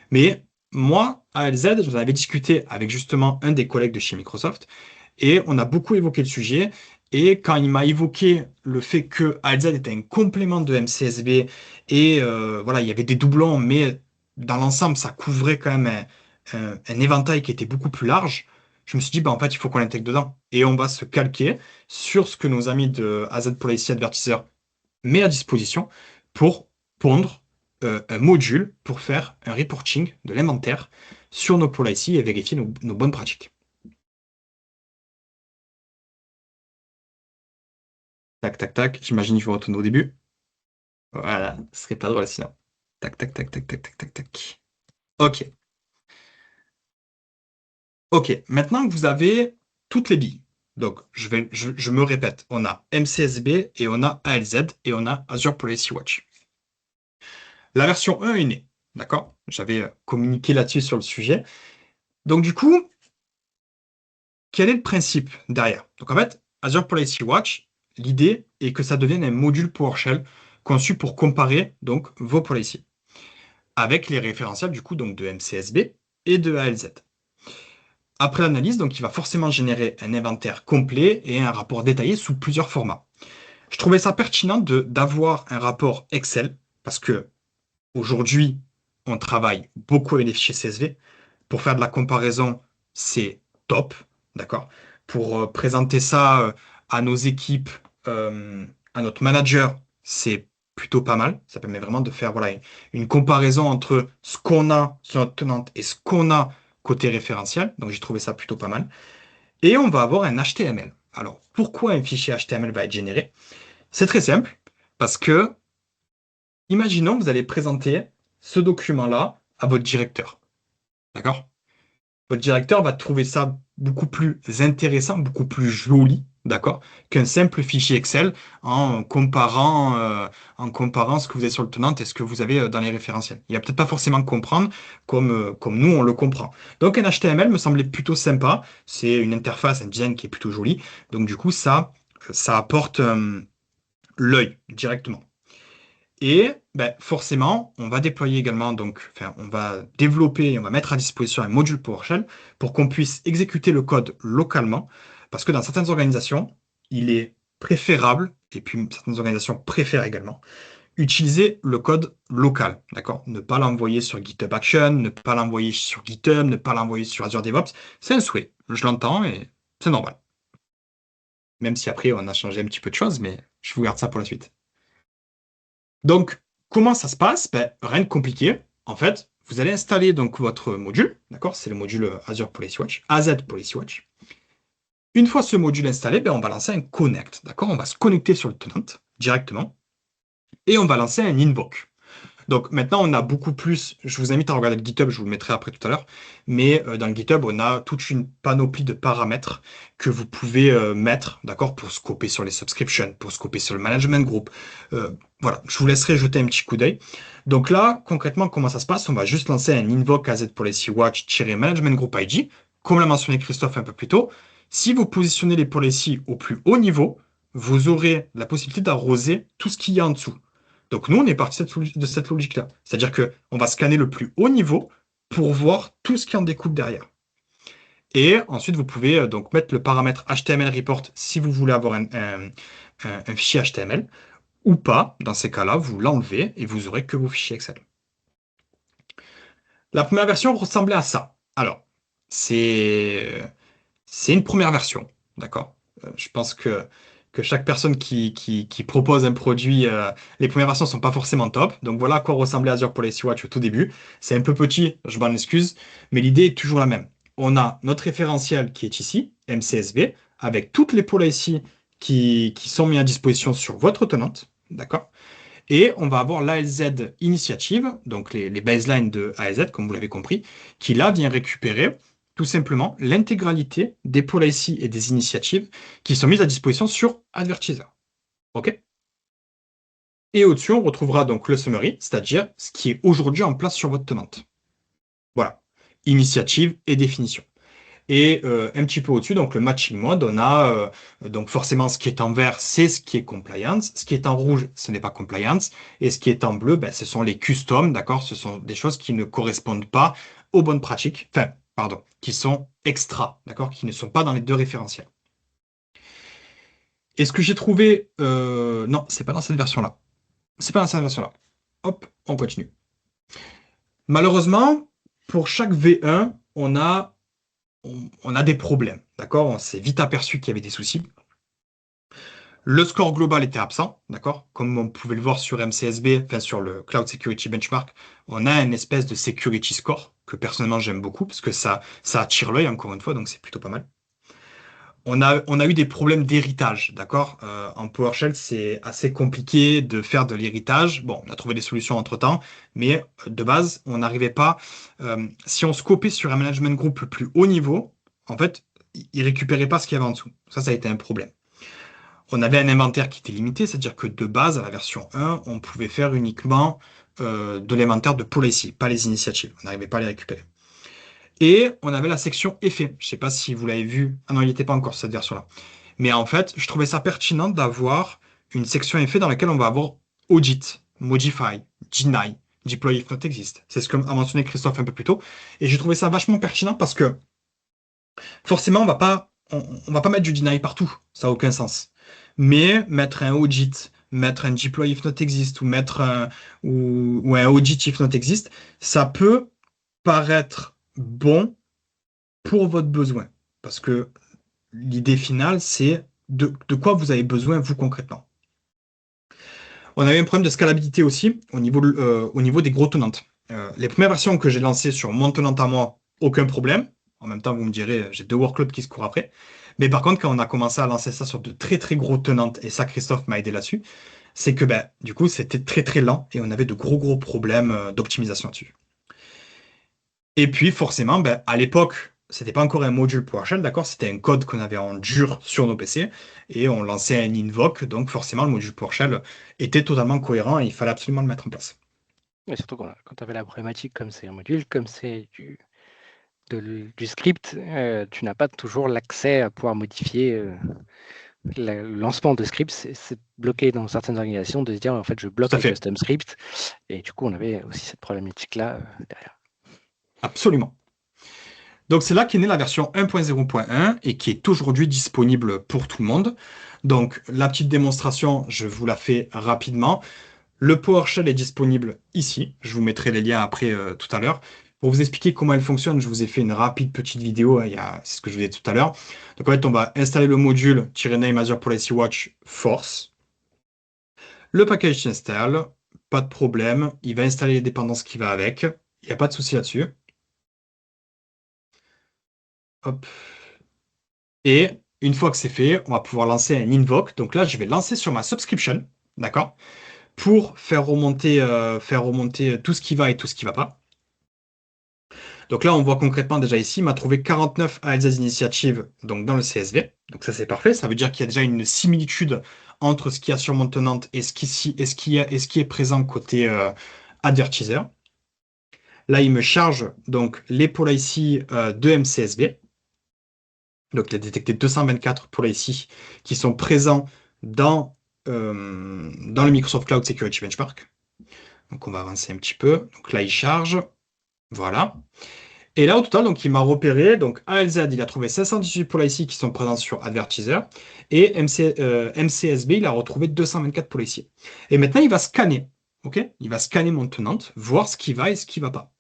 Mais moi, à ALZ, j'en avais discuté avec justement un des collègues de chez Microsoft et on a beaucoup évoqué le sujet. Et quand il m'a évoqué le fait que ALZ était un complément de MCSB et voilà, il y avait des doublons, mais dans l'ensemble, ça couvrait quand même un éventail qui était beaucoup plus large. Je me suis dit, bah, en fait, il faut qu'on l'intègre dedans. Et on va se calquer sur ce que nos amis de AZ Policy Advertiser met à disposition pour pondre un module pour faire un reporting de l'inventaire sur nos policies et vérifier nos bonnes pratiques. Tac, tac, tac. J'imagine qu'il faut retourner au début. Voilà, ce serait pas drôle sinon. Tac, tac, tac, tac, tac, tac, tac, tac. Ok. Ok. Maintenant que vous avez toutes les billes, Donc, je me répète, on a MCSB et on a ALZ et on a Azure Policy Watch. La version 1 est née, d'accord? J'avais communiqué là-dessus sur le sujet. Donc, du coup, quel est le principe derrière? Donc, en fait, Azure Policy Watch, l'idée est que ça devienne un module PowerShell conçu pour comparer donc vos policies avec les référentiels du coup donc de MCSB et de ALZ. Après l'analyse, donc il va forcément générer un inventaire complet et un rapport détaillé sous plusieurs formats. Je trouvais ça pertinent d'avoir un rapport Excel parce que aujourd'hui, on travaille beaucoup avec les fichiers CSV. Pour faire de la comparaison, c'est top, d'accord? Pour présenter ça à nos équipes, à notre manager, c'est plutôt pas mal. Ça permet vraiment de faire voilà, une comparaison entre ce qu'on a sur notre tenante et ce qu'on a côté référentiel. Donc j'ai trouvé ça plutôt pas mal. Et on va avoir un HTML. Alors, pourquoi un fichier HTML va être généré? C'est très simple, parce que, imaginons que vous allez présenter ce document-là à votre directeur. D'accord? Votre directeur va trouver ça beaucoup plus intéressant, beaucoup plus joli, d'accord, qu'un simple fichier Excel en comparant ce que vous avez sur le tenant et ce que vous avez dans les référentiels. Il va peut-être pas forcément comprendre comme nous on le comprend. Donc un HTML me semblait plutôt sympa. C'est une interface, un design qui est plutôt joli. Donc du coup ça apporte l'œil directement. Et ben, forcément, on va déployer également, donc, enfin, on va développer, on va mettre à disposition un module PowerShell pour qu'on puisse exécuter le code localement, parce que dans certaines organisations, il est préférable, et puis certaines organisations préfèrent également, utiliser le code local, d'accord? Ne pas l'envoyer sur GitHub Action, ne pas l'envoyer sur GitHub, ne pas l'envoyer sur Azure DevOps. C'est un souhait, je l'entends et c'est normal. Même si après, on a changé un petit peu de choses, mais je vous garde ça pour la suite. Donc, comment ça se passe? Ben, rien de compliqué. En fait, vous allez installer donc votre module, d'accord? C'est le module Azure Policy Watch, AZ Policy Watch. Une fois ce module installé, ben, on va lancer un connect, d'accord? On va se connecter sur le tenant directement et on va lancer un invoke. Donc maintenant, on a beaucoup plus. Je vous invite à regarder le GitHub, je vous le mettrai après tout à l'heure. Mais dans le GitHub, on a toute une panoplie de paramètres que vous pouvez mettre, d'accord, pour scoper sur les subscriptions, pour scoper sur le management group. Voilà, je vous laisserai jeter un petit coup d'œil. Donc là, concrètement, comment ça se passe? On va juste lancer un invoke AZ Policy Watch-management group ID, comme l'a mentionné Christophe un peu plus tôt. Si vous positionnez les policies au plus haut niveau, vous aurez la possibilité d'arroser tout ce qu'il y a en dessous. Donc nous, on est parti de cette logique-là. C'est-à-dire qu'on va scanner le plus haut niveau pour voir tout ce qui en découle derrière. Et ensuite, vous pouvez donc mettre le paramètre HTML report si vous voulez avoir un fichier HTML, ou pas. Dans ces cas-là, vous l'enlevez et vous aurez que vos fichiers Excel. La première version ressemblait à ça. Alors, c'est une première version, d'accord? Je pense que chaque personne qui propose un produit, les premières versions ne sont pas forcément top. Donc voilà à quoi ressemblait Azure Policy Watch au tout début. C'est un peu petit, je m'en excuse, mais l'idée est toujours la même. On a notre référentiel qui est ici, MCSV, avec toutes les policies qui sont mises à disposition sur votre tenante, d'accord? Et on va avoir l'ALZ Initiative, donc les baselines de ALZ, comme vous l'avez compris, qui là vient récupérer tout simplement l'intégralité des policies et des initiatives qui sont mises à disposition sur Advertiser. OK? Et au-dessus, on retrouvera donc le summary, c'est-à-dire ce qui est aujourd'hui en place sur votre tenante. Voilà. Initiative et définition. Et un petit peu au-dessus, donc le matching mode, on a donc forcément ce qui est en vert, c'est ce qui est compliance. Ce qui est en rouge, ce n'est pas compliance. Et ce qui est en bleu, ben, ce sont les customs, d'accord? Ce sont des choses qui ne correspondent pas aux bonnes pratiques, enfin, pardon, qui sont extra, d'accord? Qui ne sont pas dans les deux référentiels. Et ce que j'ai trouvé, non, c'est pas dans cette version-là. C'est pas dans cette version-là. Hop, on continue. Malheureusement, pour chaque V1, on a des problèmes, d'accord? On s'est vite aperçu qu'il y avait des soucis. Le score global était absent, d'accord? Comme on pouvait le voir sur MCSB, enfin sur le Cloud Security Benchmark, on a une espèce de security score que personnellement j'aime beaucoup parce que ça attire l'œil encore une fois, donc c'est plutôt pas mal. On a eu des problèmes d'héritage, d'accord? En PowerShell, c'est assez compliqué de faire de l'héritage. Bon, on a trouvé des solutions entre-temps, mais de base, on n'arrivait pas. Si on scopait sur un management group le plus haut niveau, en fait, il récupérait pas ce qu'il y avait en dessous. Ça a été un problème. On avait un inventaire qui était limité, c'est-à-dire que de base, à la version 1, on pouvait faire uniquement de l'inventaire de policy, pas les initiatives. On n'arrivait pas à les récupérer. Et on avait la section effets. Je sais pas si vous l'avez vu. Ah non, il n'était pas encore cette version-là. Mais en fait, je trouvais ça pertinent d'avoir une section effets dans laquelle on va avoir audit, modify, deny, deploy if not exist. C'est ce que a mentionné Christophe un peu plus tôt. Et j'ai trouvé ça vachement pertinent parce que forcément, on va pas mettre du deny partout. Ça n'a aucun sens. Mais mettre un audit, mettre un deploy if not exist ou mettre ou un audit if not exist, ça peut paraître bon pour votre besoin. Parce que l'idée finale, c'est de quoi vous avez besoin, vous, concrètement. On avait un problème de scalabilité aussi au niveau des gros tenantes. Les premières versions que j'ai lancées sur mon tenante à moi, aucun problème. En même temps, vous me direz, j'ai 2 workloads qui se courent après. Mais par contre, quand on a commencé à lancer ça sur de très très gros tenantes, et ça, Christophe m'a aidé là-dessus, c'est que du coup, c'était très très lent et on avait de gros problèmes d'optimisation dessus. Et puis, forcément, à l'époque, c'était pas encore un module PowerShell, d'accord? C'était un code qu'on avait en dur sur nos PC et on lançait un invoke. Donc, forcément, le module PowerShell était totalement cohérent et il fallait absolument le mettre en place. Et surtout quand tu avais la problématique, comme c'est un module, comme c'est du script, tu n'as pas toujours l'accès à pouvoir modifier le lancement de scripts. C'est bloqué dans certaines organisations de se dire en fait je bloque Tout à les fait. custom scripts. Et du coup, on avait aussi cette problématique-là derrière. Absolument. Donc, c'est là qu'est née la version 1.0.1 et qui est aujourd'hui disponible pour tout le monde. Donc, la petite démonstration, je vous la fais rapidement. Le PowerShell est disponible ici. Je vous mettrai les liens après tout à l'heure. Pour vous expliquer comment elle fonctionne, je vous ai fait une rapide petite vidéo. C'est ce que je vous ai dit tout à l'heure. Donc en fait, on va installer le module -name Azure Policy Watch Force. Le package s'installe, pas de problème. Il va installer les dépendances qui va avec. Il n'y a pas de souci là-dessus. Hop. Et une fois que c'est fait, on va pouvoir lancer un invoke. Donc là, je vais lancer sur ma subscription, d'accord, pour faire remonter tout ce qui va et tout ce qui ne va pas. Donc là, on voit concrètement déjà ici, il m'a trouvé 49 ALZ initiatives donc dans le CSV. Donc ça, c'est parfait. Ça veut dire qu'il y a déjà une similitude entre ce qu'il y a sur mon tenante et ce qui est présent côté advertiser. Là, il me charge donc les policy de MCSV. Donc il a détecté 224 policy qui sont présents dans le Microsoft Cloud Security Benchmark. Donc on va avancer un petit peu. Donc là, il charge. Voilà. Et là, au total, donc, il m'a repéré, donc ALZ, il a trouvé 518 policy qui sont présents sur Advertiser, et MCSB, il a retrouvé 224 policy. Et maintenant, il va scanner, ok? Il va scanner mon tenante, voir ce qui va et ce qui ne va pas.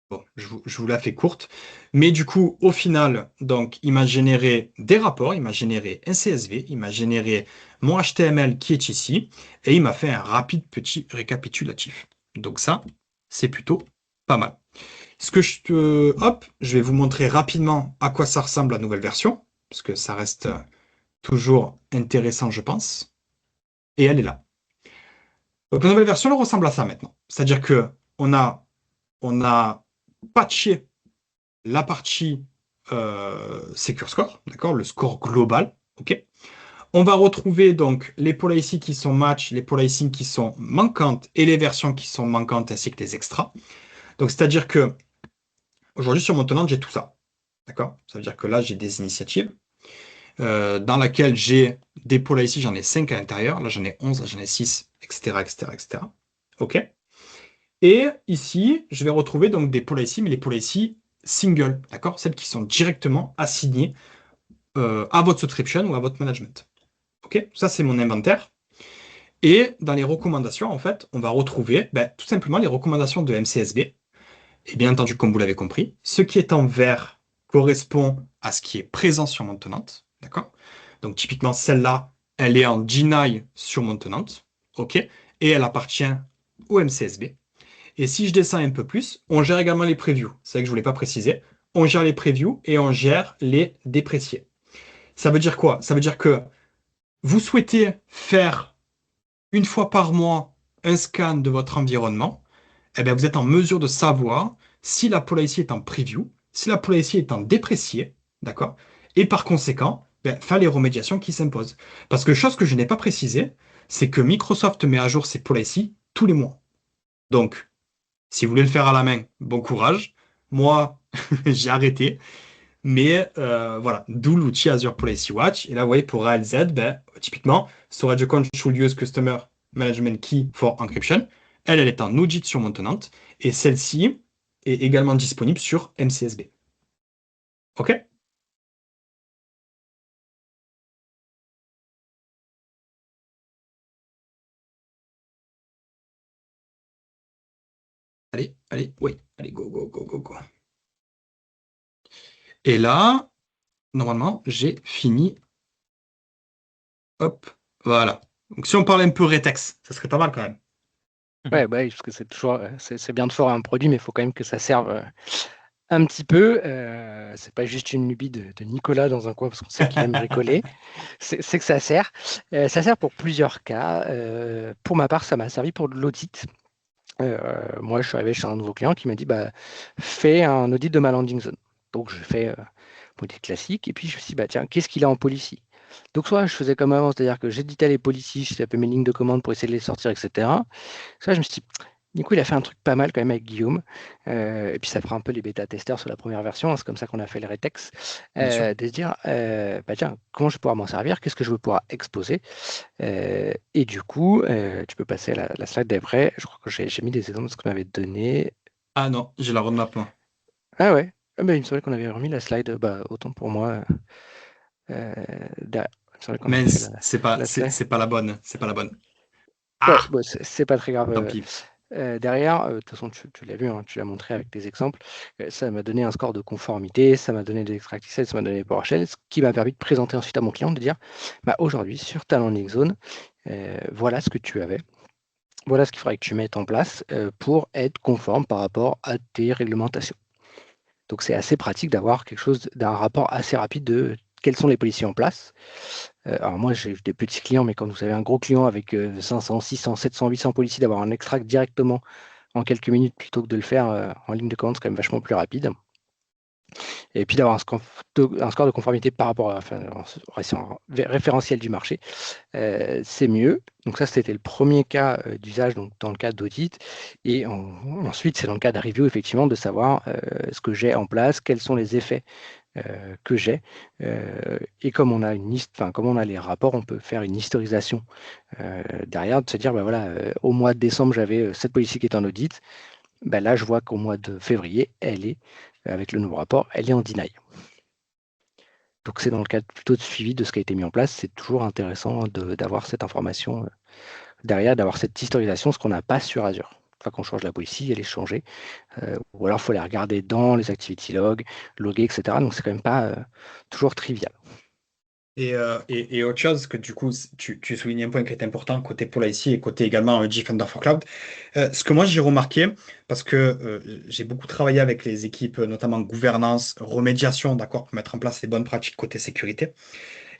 Bon, je vous la fais courte, mais du coup, au final, donc, il m'a généré des rapports, il m'a généré un CSV, il m'a généré mon HTML qui est ici, et il m'a fait un rapide petit récapitulatif. Donc ça, c'est plutôt pas mal. Je vais vous montrer rapidement à quoi ça ressemble la nouvelle version, parce que ça reste toujours intéressant, je pense. Et elle est là. Donc la nouvelle version, elle ressemble à ça maintenant. C'est-à-dire que on a patché la partie Secure Score, d'accord, le score global, ok. On va retrouver donc les policy qui sont match, les policy qui sont manquantes et les versions qui sont manquantes ainsi que les extras. Donc c'est-à-dire que aujourd'hui sur mon tenant, j'ai tout ça. D'accord? Ça veut dire que là, j'ai des initiatives dans laquelle j'ai des policy, j'en ai 5 à l'intérieur. Là, j'en ai 11, là, j'en ai 6, etc., etc., etc. OK? Et ici, je vais retrouver donc des policy, mais les policy single, d'accord? Celles qui sont directement assignées à votre subscription ou à votre management. OK? Ça, c'est mon inventaire. Et dans les recommandations, en fait, on va retrouver tout simplement les recommandations de MCSB. Et bien entendu, comme vous l'avez compris, ce qui est en vert correspond à ce qui est présent sur mon tenante. D'accord? Donc typiquement, celle-là, elle est en deny sur mon tenante. OK? Et elle appartient au MCSB. Et si je descends un peu plus, on gère également les previews. C'est vrai que je ne voulais pas préciser. On gère les previews et on gère les dépréciés. Ça veut dire quoi? Ça veut dire que vous souhaitez faire une fois par mois un scan de votre environnement. Eh bien, vous êtes en mesure de savoir si la policy est en preview si la policy est en déprécié, d'accord, et par conséquent, faire les remédiations qui s'imposent. Parce que chose que je n'ai pas précisé, c'est que Microsoft met à jour ses policies tous les mois. Donc, si vous voulez le faire à la main, bon courage. Moi, j'ai arrêté. Mais voilà, d'où l'outil Azure Policy Watch. Et là, vous voyez, pour ALZ, typiquement, Storage Account should use Customer Management Key for Encryption. Elle est en audit surmontenante. Et celle-ci est également disponible sur MCSB. OK? Allez, allez, oui, allez, go, go, go, go, go. Et là, normalement, j'ai fini. Hop, voilà. Donc si on parlait un peu rétex, ça serait pas mal quand même. Ouais, bah oui, parce que c'est toujours, c'est bien de forer un produit, mais il faut quand même que ça serve un petit peu. C'est pas juste une lubie de Nicolas dans un coin parce qu'on sait qu'il aime bricoler. C'est que ça sert. Ça sert pour plusieurs cas. Pour ma part, ça m'a servi pour de l'audit. Moi, je suis arrivé chez un nouveau client qui m'a dit fais un audit de ma landing zone. Donc, je fais audit classique. Et puis, je me suis dit tiens, qu'est-ce qu'il a en policy? Donc, soit je faisais comme avant, c'est-à-dire que j'éditais les policies, je tapais mes lignes de commande pour essayer de les sortir, etc. Ça, je me suis dit, du coup, il a fait un truc pas mal quand même avec Guillaume. Et puis, ça fera un peu les bêta-testeurs sur la première version. Hein, c'est comme ça qu'on a fait le Retex. Bien sûr. De se dire, tiens, comment je vais pouvoir m'en servir? Qu'est-ce que je veux pouvoir exposer? Et du coup, tu peux passer à la slide d'après. Je crois que j'ai mis des exemples de ce qu'on avait donné. Ah non, j'ai la roadmap, moi. Ah ouais, il me semblait qu'on avait remis la slide, autant pour moi. Derrière. Il me semblait qu'on avait fait Mince, c'est pas, la slide. c'est pas la bonne. C'est pas la bonne. Ouais, Ah, c'est pas très grave. tant pis. Derrière, de toute façon, tu l'as vu, hein, tu l'as montré avec des exemples. Ça m'a donné un score de conformité, ça m'a donné des extractices, ça m'a donné PowerShell, ce qui m'a permis de présenter ensuite à mon client, de dire aujourd'hui, sur ta landing zone, voilà ce que tu avais. Voilà ce qu'il faudrait que tu mettes en place pour être conforme par rapport à tes réglementations. Donc, c'est assez pratique d'avoir quelque chose, d'un rapport assez rapide de quelles sont les policiers en place. Alors moi, j'ai eu des petits clients, mais quand vous avez un gros client avec 500, 600, 700, 800 policiers, d'avoir un extract directement en quelques minutes plutôt que de le faire en ligne de commande, c'est quand même vachement plus rapide. Et puis d'avoir un score de conformité par rapport à référentiel du marché, c'est mieux. Donc ça, c'était le premier cas d'usage dans le cadre d'audit. Et ensuite, c'est dans le cas de review, effectivement, de savoir ce que j'ai en place, quels sont les effets que j'ai. Et comme on a comme on a les rapports, on peut faire une historisation derrière, de se dire, au mois de décembre, j'avais cette politique qui est en audit. Là, je vois qu'au mois de février, elle est, avec le nouveau rapport, elle est en deny. Donc, c'est dans le cadre plutôt de suivi de ce qui a été mis en place. C'est toujours intéressant d'avoir cette information derrière, d'avoir cette historisation, ce qu'on n'a pas sur Azure. Enfin, quand on change la policy, elle est changée. Ou alors, il faut les regarder dans les activity logs, loguer, etc. Donc, c'est quand même pas toujours trivial. Et autre chose, que du coup, tu soulignes un point qui est important côté Policy et côté également Defender for Cloud. Ce que moi j'ai remarqué, parce que j'ai beaucoup travaillé avec les équipes, notamment gouvernance, remédiation, d'accord, pour mettre en place les bonnes pratiques côté sécurité.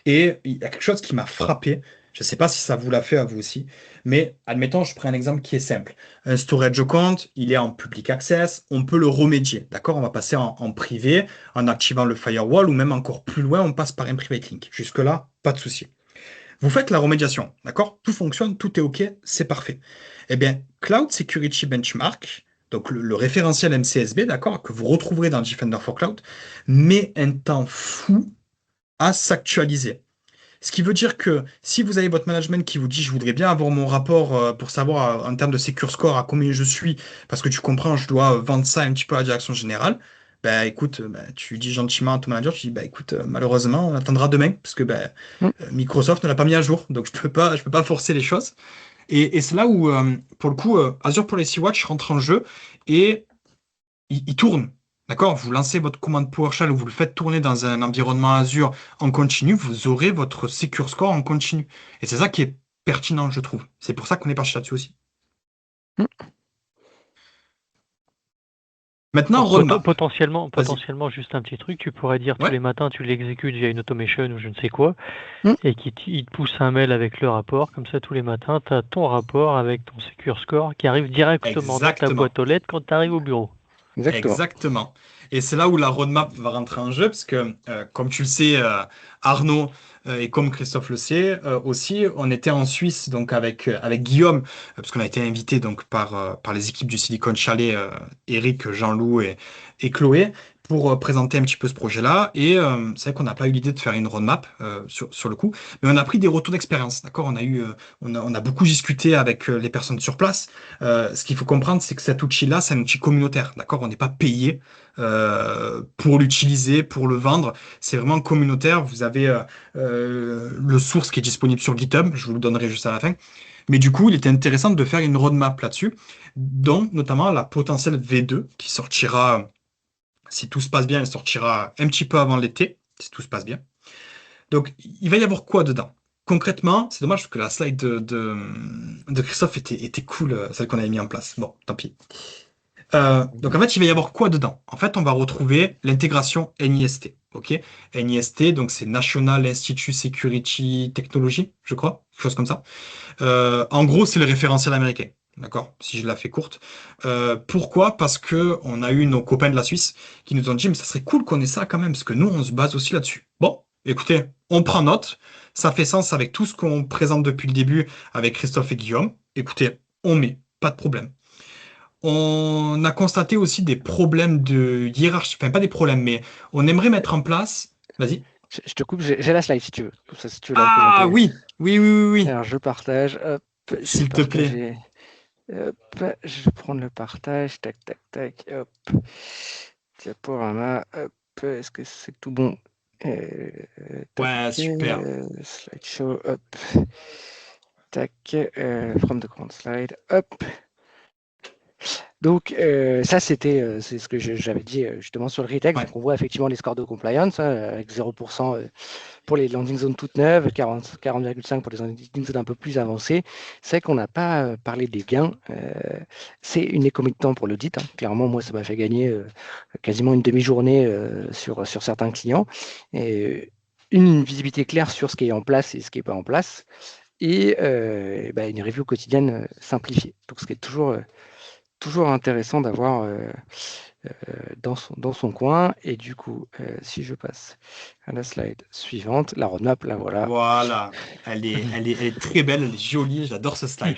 Et il y a quelque chose qui m'a frappé. Je ne sais pas si ça vous l'a fait à vous aussi, mais admettons, je prends un exemple qui est simple. Un storage account, il est en public access, on peut le remédier, d'accord? On va passer en privé, en activant le firewall, ou même encore plus loin, on passe par un private link. Jusque-là, pas de souci. Vous faites la remédiation, d'accord? Tout fonctionne, tout est OK, c'est parfait. Eh bien, Cloud Security Benchmark, donc le référentiel MCSB, d'accord, que vous retrouverez dans Defender for Cloud, met un temps fou à s'actualiser. Ce qui veut dire que si vous avez votre management qui vous dit je voudrais bien avoir mon rapport pour savoir en termes de secure score à combien je suis, parce que tu comprends, je dois vendre ça un petit peu à la direction générale, écoute, tu dis gentiment à ton manager, tu dis écoute, malheureusement, on attendra demain, parce que Microsoft ne l'a pas mis à jour, donc je peux pas forcer les choses. Et c'est là où, pour le coup, Azure Policy Watch rentre en jeu et il tourne. D'accord? Vous lancez votre commande PowerShell ou vous le faites tourner dans un environnement Azure en continu, vous aurez votre Secure Score en continu. Et c'est ça qui est pertinent, je trouve. C'est pour ça qu'on est parti là-dessus aussi. Maintenant, roadmap. Potentiellement, Vas-y. juste un petit truc, tu pourrais dire tous Ouais, les matins, tu l'exécutes via une automation ou je ne sais quoi, Mm. et il te pousse un mail avec le rapport. Comme ça, tous les matins, tu as ton rapport avec ton Secure Score qui arrive directement dans ta exactement. boîte aux lettres quand tu arrives au bureau. Exactement. Exactement. Et c'est là où la roadmap va rentrer en jeu, parce que, comme tu le sais, Arnaud, et comme Christophe le sait aussi, on était en Suisse donc avec Guillaume, parce qu'on a été invité donc par les équipes du Silicon Chalet, Eric, Jean-Loup et Chloé, pour présenter un petit peu ce projet-là. Et c'est vrai qu'on n'a pas eu l'idée de faire une roadmap sur le coup, mais on a pris des retours d'expérience. D'accord? On a beaucoup discuté avec les personnes sur place. Ce qu'il faut comprendre, c'est que cet outil-là, c'est un outil communautaire. D'accord? On n'est pas payé pour l'utiliser, pour le vendre. C'est vraiment communautaire. Vous avez le source qui est disponible sur GitHub. Je vous le donnerai juste à la fin. Mais du coup, il était intéressant de faire une roadmap là-dessus, dont notamment la potentielle V2 qui sortira, si tout se passe bien, elle sortira un petit peu avant l'été, si tout se passe bien. Donc, il va y avoir quoi dedans? Concrètement, c'est dommage parce que la slide de Christophe était cool, celle qu'on avait mis en place. Bon, tant pis. Donc en fait, il va y avoir quoi dedans? En fait, on va retrouver l'intégration NIST. Ok? NIST, donc c'est National Institute Security Technology, je crois, quelque chose comme ça. En gros, c'est le référentiel américain. D'accord? Si je la fais courte. Pourquoi? Parce que on a eu nos copains de la Suisse qui nous ont dit, mais ça serait cool qu'on ait ça quand même, parce que nous, on se base aussi là-dessus. Bon, écoutez, on prend note. Ça fait sens avec tout ce qu'on présente depuis le début avec Christophe et Guillaume. Écoutez, on met, pas de problème. On a constaté aussi des problèmes de hiérarchie, enfin pas des problèmes, mais on aimerait mettre en place. Vas-y. Je te coupe, j'ai la slide si tu veux. Comme ça, si tu veux la Ah présenter. oui, oui, oui, oui, oui. Alors, je partage. Hop, j'ai S'il te plaît. partagé. Hop, je vais prendre le partage. Tac, tac, tac. Hop. Diaporama. Hop. Est-ce que c'est tout bon? Tac. Ouais, super. Slideshow. Hop. Tac. From the current slide. Hop. Donc, ça, c'est ce que j'avais dit justement sur le retext. Ouais. Donc, on voit effectivement les scores de compliance avec 0% pour les landing zones toutes neuves, 40,5 pour les landing zones un peu plus avancées. C'est vrai qu'on n'a pas parlé des gains. C'est une économie de temps pour l'audit. Hein. Clairement, moi, ça m'a fait gagner quasiment une demi-journée sur certains clients. Et, une visibilité claire sur ce qui est en place et ce qui n'est pas en place. Et une review quotidienne simplifiée. Donc, ce qui est toujours intéressant d'avoir dans son coin. Et du coup, si je passe à la slide suivante, la roadmap, là voilà. Voilà. Elle est très belle, elle est jolie, j'adore ce slide.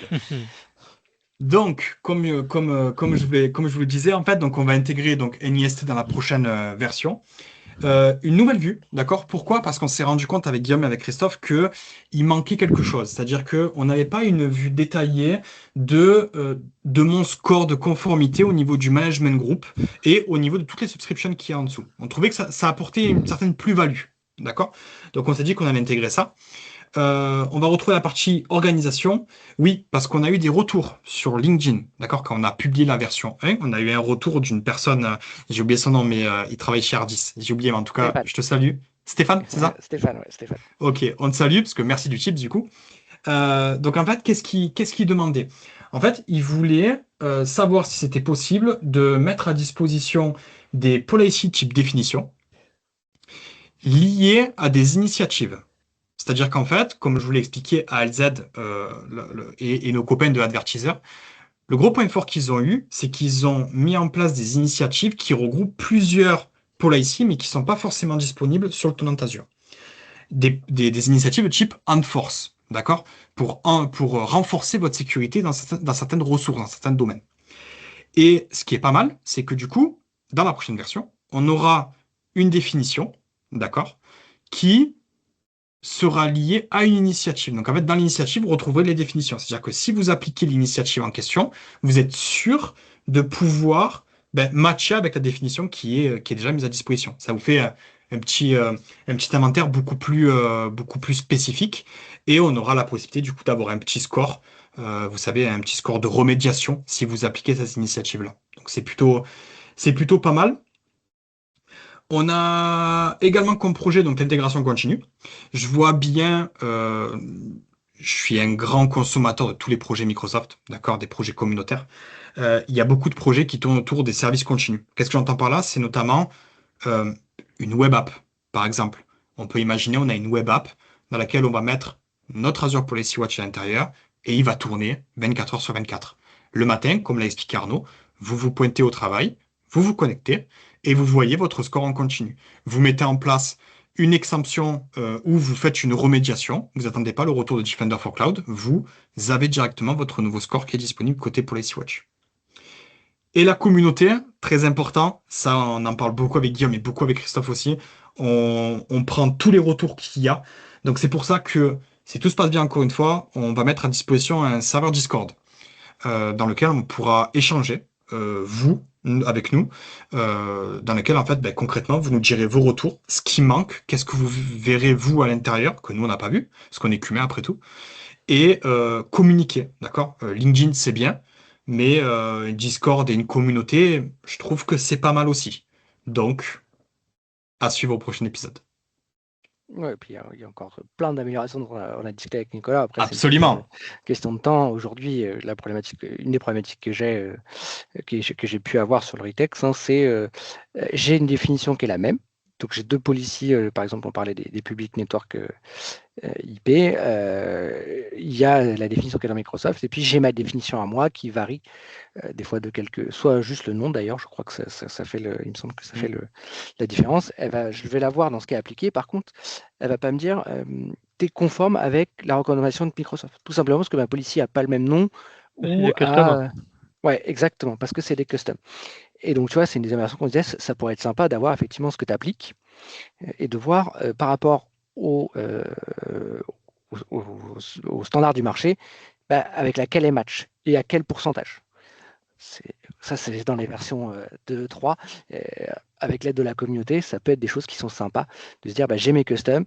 Donc, comme je vous le disais, en fait, donc on va intégrer donc NIST dans la prochaine version. Une nouvelle vue, d'accord? Pourquoi? Parce qu'on s'est rendu compte avec Guillaume et avec Christophe que il manquait quelque chose. C'est-à-dire qu'on n'avait pas une vue détaillée de mon score de conformité au niveau du management group et au niveau de toutes les subscriptions qu'il y a en dessous. On trouvait que ça apportait une certaine plus-value, d'accord? Donc on s'est dit qu'on allait intégrer ça. On va retrouver la partie organisation. Oui, parce qu'on a eu des retours sur LinkedIn. D'accord? Quand on a publié la version 1, on a eu un retour d'une personne, j'ai oublié son nom, mais il travaille chez Ardis. J'ai oublié, mais en tout cas, Stéphane. je te salue. Stéphane, c'est ça? Stéphane, ouais, Stéphane. Ok, on te salue, parce que merci du tips, du coup. Donc en fait, qu'est-ce qu'il demandait? En fait, il voulait savoir si c'était possible de mettre à disposition des policy type définition liées à des initiatives. C'est-à-dire qu'en fait, comme je vous l'ai expliqué à LZ et nos copains de Advertiser, le gros point fort qu'ils ont eu, c'est qu'ils ont mis en place des initiatives qui regroupent plusieurs policies, mais qui ne sont pas forcément disponibles sur le tenant Azure. Des initiatives de type Enforce, d'accord? Pour renforcer votre sécurité dans certaines ressources, dans certains domaines. Et ce qui est pas mal, c'est que du coup, dans la prochaine version, on aura une définition, d'accord, qui sera lié à une initiative. Donc en fait, dans l'initiative, vous retrouverez les définitions. C'est-à-dire que si vous appliquez l'initiative en question, vous êtes sûr de pouvoir matcher avec la définition qui est déjà mise à disposition. Ça vous fait un petit inventaire beaucoup plus spécifique et on aura la possibilité du coup d'avoir un petit score, vous savez, un petit score de remédiation si vous appliquez cette initiative-là. Donc c'est plutôt pas mal. On a également comme projet donc l'intégration continue. Je vois bien, je suis un grand consommateur de tous les projets Microsoft, d'accord, des projets communautaires. Il y a beaucoup de projets qui tournent autour des services continus. Qu'est-ce que j'entends par là? C'est notamment une web app, par exemple. On peut imaginer, on a une web app dans laquelle on va mettre notre Azure Policy Watch à l'intérieur et il va tourner 24 heures sur 24. Le matin, comme l'a expliqué Arnaud, vous vous pointez au travail, vous vous connectez et vous voyez votre score en continu. Vous mettez en place une exemption où vous faites une remédiation. Vous n'attendez pas le retour de Defender for Cloud. Vous avez directement votre nouveau score qui est disponible côté Policy Watch. Et la communauté, très important, ça on en parle beaucoup avec Guillaume et beaucoup avec Christophe aussi, on prend tous les retours qu'il y a. Donc c'est pour ça que si tout se passe bien encore une fois, on va mettre à disposition un serveur Discord dans lequel on pourra échanger, avec nous, dans lequel en fait concrètement vous nous direz vos retours, ce qui manque, qu'est-ce que vous verrez vous à l'intérieur, que nous on n'a pas vu, parce qu'on est qu'humain après tout, et communiquer, d'accord? LinkedIn, c'est bien, mais Discord et une communauté, je trouve que c'est pas mal aussi. Donc, à suivre au prochain épisode. Ouais, et puis il y a encore plein d'améliorations dont on a discuté avec Nicolas. Après, c'est une Absolument. question de temps. Aujourd'hui, une des problématiques que j'ai pu avoir sur le Ritex, c'est j'ai une définition qui est la même. Donc j'ai deux policies, par exemple, on parlait des public network IP. Il y a la définition qui est dans Microsoft, et puis j'ai ma définition à moi qui varie des fois de soit juste le nom d'ailleurs, je crois que ça fait il me semble que ça fait la différence. Je vais la voir dans ce qui est appliqué. Par contre, elle va pas me dire tu es conforme avec la recommandation de Microsoft. Tout simplement parce que ma policy n'a pas le même nom C'est ou des customs. Ouais, exactement, parce que c'est des customs. Et donc, tu vois, c'est une des améliorations qu'on disait, ça pourrait être sympa d'avoir effectivement ce que tu appliques et de voir par rapport au standard du marché, avec laquelle elle match et à quel pourcentage. Ça, c'est dans les versions 2, 3. Avec l'aide de la communauté, ça peut être des choses qui sont sympas, de se dire, j'ai mes customs,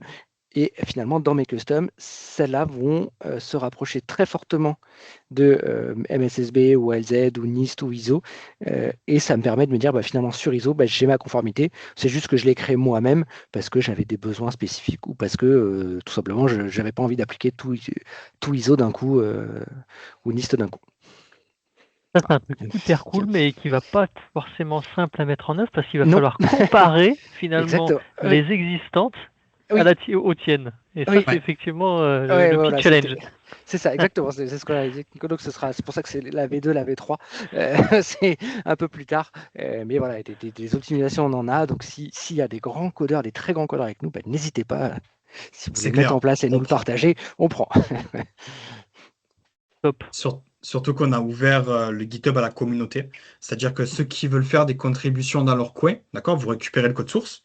et finalement, dans mes customs, celles-là vont se rapprocher très fortement de MSSB ou LZ ou NIST ou ISO. Et ça me permet de me dire, finalement, sur ISO, j'ai ma conformité. C'est juste que je l'ai créé moi-même parce que j'avais des besoins spécifiques ou parce que tout simplement, je n'avais pas envie d'appliquer tout ISO d'un coup ou NIST d'un coup. Ça, c'est un truc hyper cool, mais qui va pas être forcément simple à mettre en œuvre parce qu'il va falloir comparer finalement les existantes aux tiennes. Et ça, c'est effectivement le petit challenge. C'est ça, exactement. C'est ce qu'on a dit. Donc, c'est pour ça que c'est la V2, la V3. C'est un peu plus tard. Mais voilà, des optimisations, on en a. Donc, s'il y a des grands codeurs, des très grands codeurs avec nous, n'hésitez pas. Si vous voulez mettre en place et nous le partager, on prend. Top. Surtout qu'on a ouvert le GitHub à la communauté. C'est-à-dire que ceux qui veulent faire des contributions dans leur coin, d'accord, vous récupérez le code source,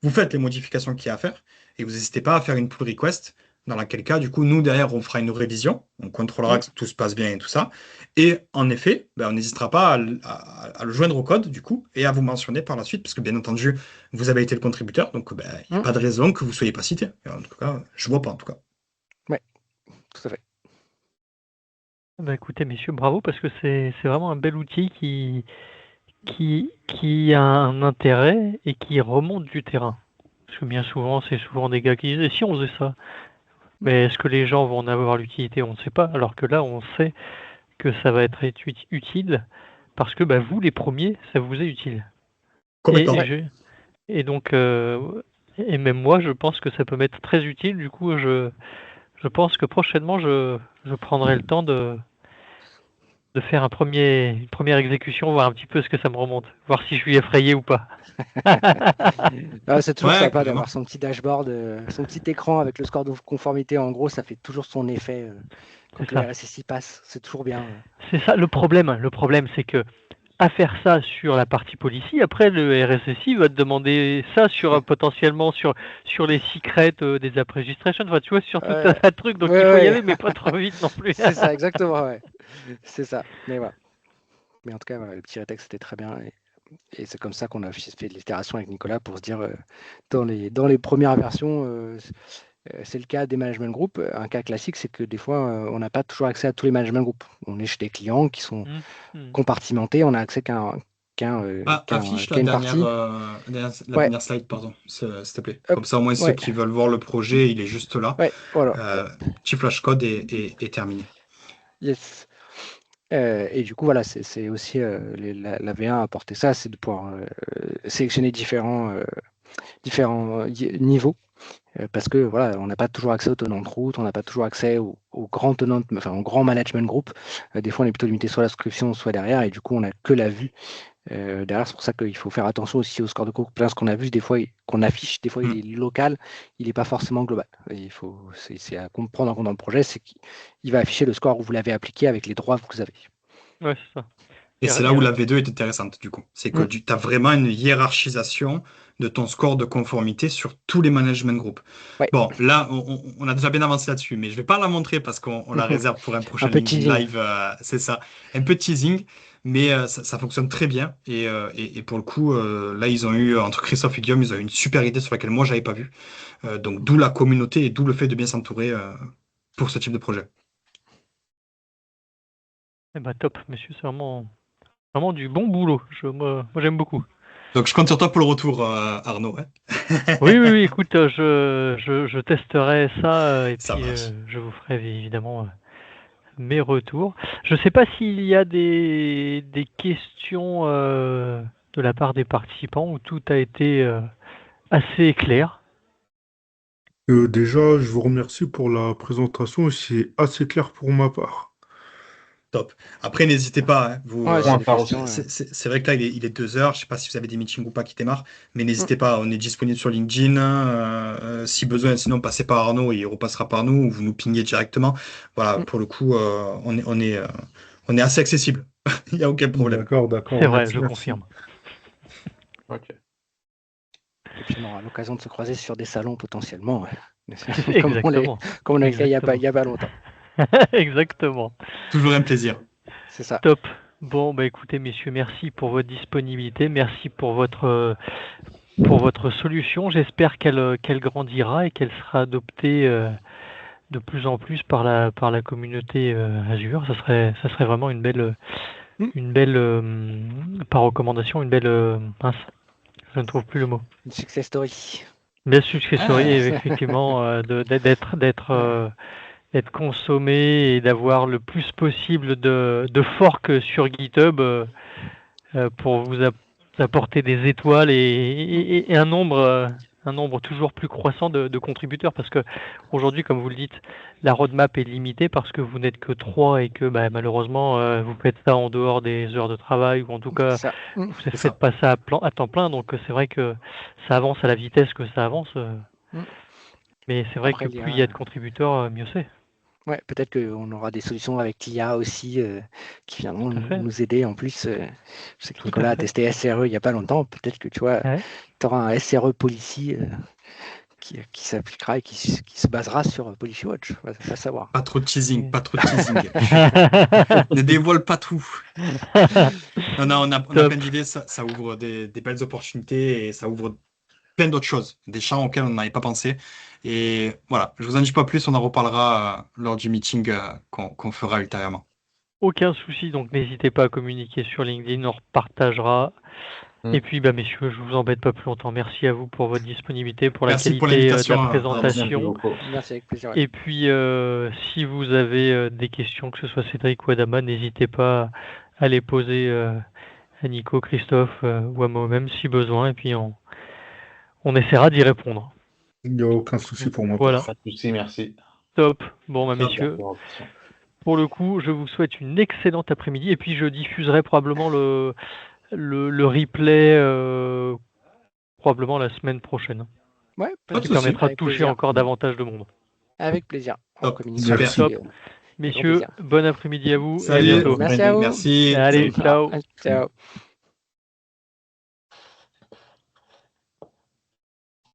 vous faites les modifications qu'il y a à faire, et vous n'hésitez pas à faire une pull request, dans laquelle cas, du coup, nous, derrière, on fera une révision, on contrôlera que tout se passe bien et tout ça. Et en effet, on n'hésitera pas à le joindre au code, du coup, et à vous mentionner par la suite, parce que bien entendu, vous avez été le contributeur, donc il n'y a pas de raison que vous ne soyez pas cité. En tout cas, je ne vois pas, en tout cas. Oui, tout à fait. Écoutez, messieurs, bravo, parce que c'est vraiment un bel outil qui a un intérêt et qui remonte du terrain. Parce que bien souvent, c'est souvent des gars qui disent, et si on faisait ça? Mais est-ce que les gens vont en avoir l'utilité? On ne sait pas. Alors que là, on sait que ça va être utile parce que vous, les premiers, ça vous est utile. Et donc, et même moi, je pense que ça peut m'être très utile. Du coup, je pense que prochainement, je prendrai le temps de faire une première exécution, voir un petit peu ce que ça me remonte, voir si je suis effrayé ou pas. C'est toujours sympa d'avoir son petit dashboard, son petit écran avec le score de conformité. En gros, ça fait toujours son effet quand le RSSI passe. C'est toujours bien. C'est ça le problème. Le problème, c'est que à faire ça sur la partie policy, après le RSSI va te demander ça sur potentiellement sur les secrets des app registrations, enfin tu vois, sur tout un tas de trucs, donc il faut y aller, mais pas trop vite non plus. C'est ça, exactement, ouais. C'est ça. Mais voilà. Mais en tout cas, le petit rétexte c'était très bien. Et c'est comme ça qu'on a fait de l'itération avec Nicolas pour se dire dans les premières versions, c'est le cas des management group. Un cas classique, c'est que des fois, on n'a pas toujours accès à tous les management group. On est chez des clients qui sont compartimentés, on n'a accès affiche la dernière slide, pardon, s'il te plaît. Comme ça, au moins, ceux qui veulent voir le projet, il est juste là. Voilà. Petit flashcode est terminé. Yes. Et du coup, voilà, c'est aussi la V1 a apporté ça, c'est de pouvoir sélectionner différents niveaux. Parce que voilà, on n'a pas toujours accès aux tenants de route, on n'a pas toujours accès aux grands tenants, enfin aux grands management group. Des fois, on est plutôt limité soit à la souscription, soit derrière, et du coup, on n'a que la vue. Derrière, c'est pour ça qu'il faut faire attention aussi au score de groupe. Parce qu'on a vu des fois qu'on affiche, des fois il est local, il n'est pas forcément global. Et c'est à prendre en compte dans le projet, c'est qu'il va afficher le score où vous l'avez appliqué avec les droits que vous avez. Ouais, c'est ça. Et c'est là où la V2 est intéressante, du coup. C'est que tu as vraiment une hiérarchisation de ton score de conformité sur tous les management groups. Ouais. Bon, là, on a déjà bien avancé là-dessus, mais je ne vais pas la montrer parce qu'on la réserve pour un prochain LinkedIn Live. C'est ça, un peu de teasing, mais ça fonctionne très bien. Et pour le coup, là, ils ont eu, entre Christophe et Guillaume, ils ont eu une super idée sur laquelle moi, je n'avais pas vu. Donc, d'où la communauté et d'où le fait de bien s'entourer pour ce type de projet. Eh ben, top, monsieur, c'est vraiment du bon boulot. Moi, j'aime beaucoup. Donc, je compte sur toi pour le retour, Arnaud. Hein. Oui, écoute, je testerai ça et Ça puis marche. je vous ferai évidemment mes retours. Je ne sais pas s'il y a des questions de la part des participants où tout a été assez clair. Déjà, je vous remercie pour la présentation. C'est assez clair pour ma part. Top. Après, n'hésitez pas. Hein, c'est vrai que là, il est 2 heures. Je ne sais pas si vous avez des meetings ou pas qui démarrent, mais n'hésitez pas. On est disponible sur LinkedIn. Si besoin, sinon, passez par Arnaud et il repassera par nous ou vous nous pinguez directement. Voilà, pour le coup, on est assez accessible. Il n'y a aucun problème. D'accord. C'est vrai, je confirme. Ok. Et puis on aura l'occasion de se croiser sur des salons potentiellement. Exactement. Comme on l'a fait il y a pas longtemps. Exactement. Toujours un plaisir. C'est ça. Top. Bon, bah écoutez, messieurs, merci pour votre disponibilité, merci pour votre solution. J'espère qu'elle grandira et qu'elle sera adoptée de plus en plus par la communauté Azure. Ça serait vraiment une belle, par recommandation, une belle, mince, je ne trouve plus le mot. Une success story. Bien success story, effectivement, d'être consommé et d'avoir le plus possible de forks sur GitHub pour vous apporter des étoiles et un nombre toujours plus croissant de contributeurs, parce que aujourd'hui, comme vous le dites, la roadmap est limitée parce que vous n'êtes que 3 et que malheureusement vous faites ça en dehors des heures de travail, ou en tout cas vous ne faites pas ça à temps plein, donc c'est vrai que ça avance à la vitesse que ça avance, mais c'est vrai que plus il y a de contributeurs, mieux c'est. Ouais, peut-être qu'on aura des solutions avec l'IA aussi qui viendront nous aider en plus. Je sais que Nicolas a testé SRE il n'y a pas longtemps. Peut-être que tu vois, tu auras un SRE Policy qui s'appliquera et qui se basera sur Policy Watch. On va savoir. Pas trop de teasing. Ne dévoile pas tout. Non, on a plein d'idées. Ça ouvre des belles opportunités et ça ouvre plein d'autres choses, des champs auxquels on n'avait pas pensé. Et voilà, je vous en dis pas plus, on en reparlera lors du meeting qu'on fera ultérieurement. Aucun souci, donc n'hésitez pas à communiquer sur LinkedIn, on repartagera. Et puis, messieurs, je vous embête pas plus longtemps. Merci à vous pour votre disponibilité, pour la qualité de la présentation. Merci, avec plaisir. Et puis, si vous avez des questions, que ce soit Cédric ou Adama, n'hésitez pas à les poser à Nico, Christophe ou à moi-même si besoin. Et puis, on essaiera d'y répondre. Il n'y a aucun souci pour moi. Voilà. Pas de souci, merci. Top. Bon, messieurs, pour le coup, je vous souhaite une excellente après-midi. Et puis, je diffuserai probablement le replay probablement la semaine prochaine. Ouais, qui permettra de toucher encore davantage de monde. Avec plaisir. Super. Messieurs, bon après-midi à vous. Salut. Et à bientôt. Merci à vous. Merci. Allez, ciao. Ciao.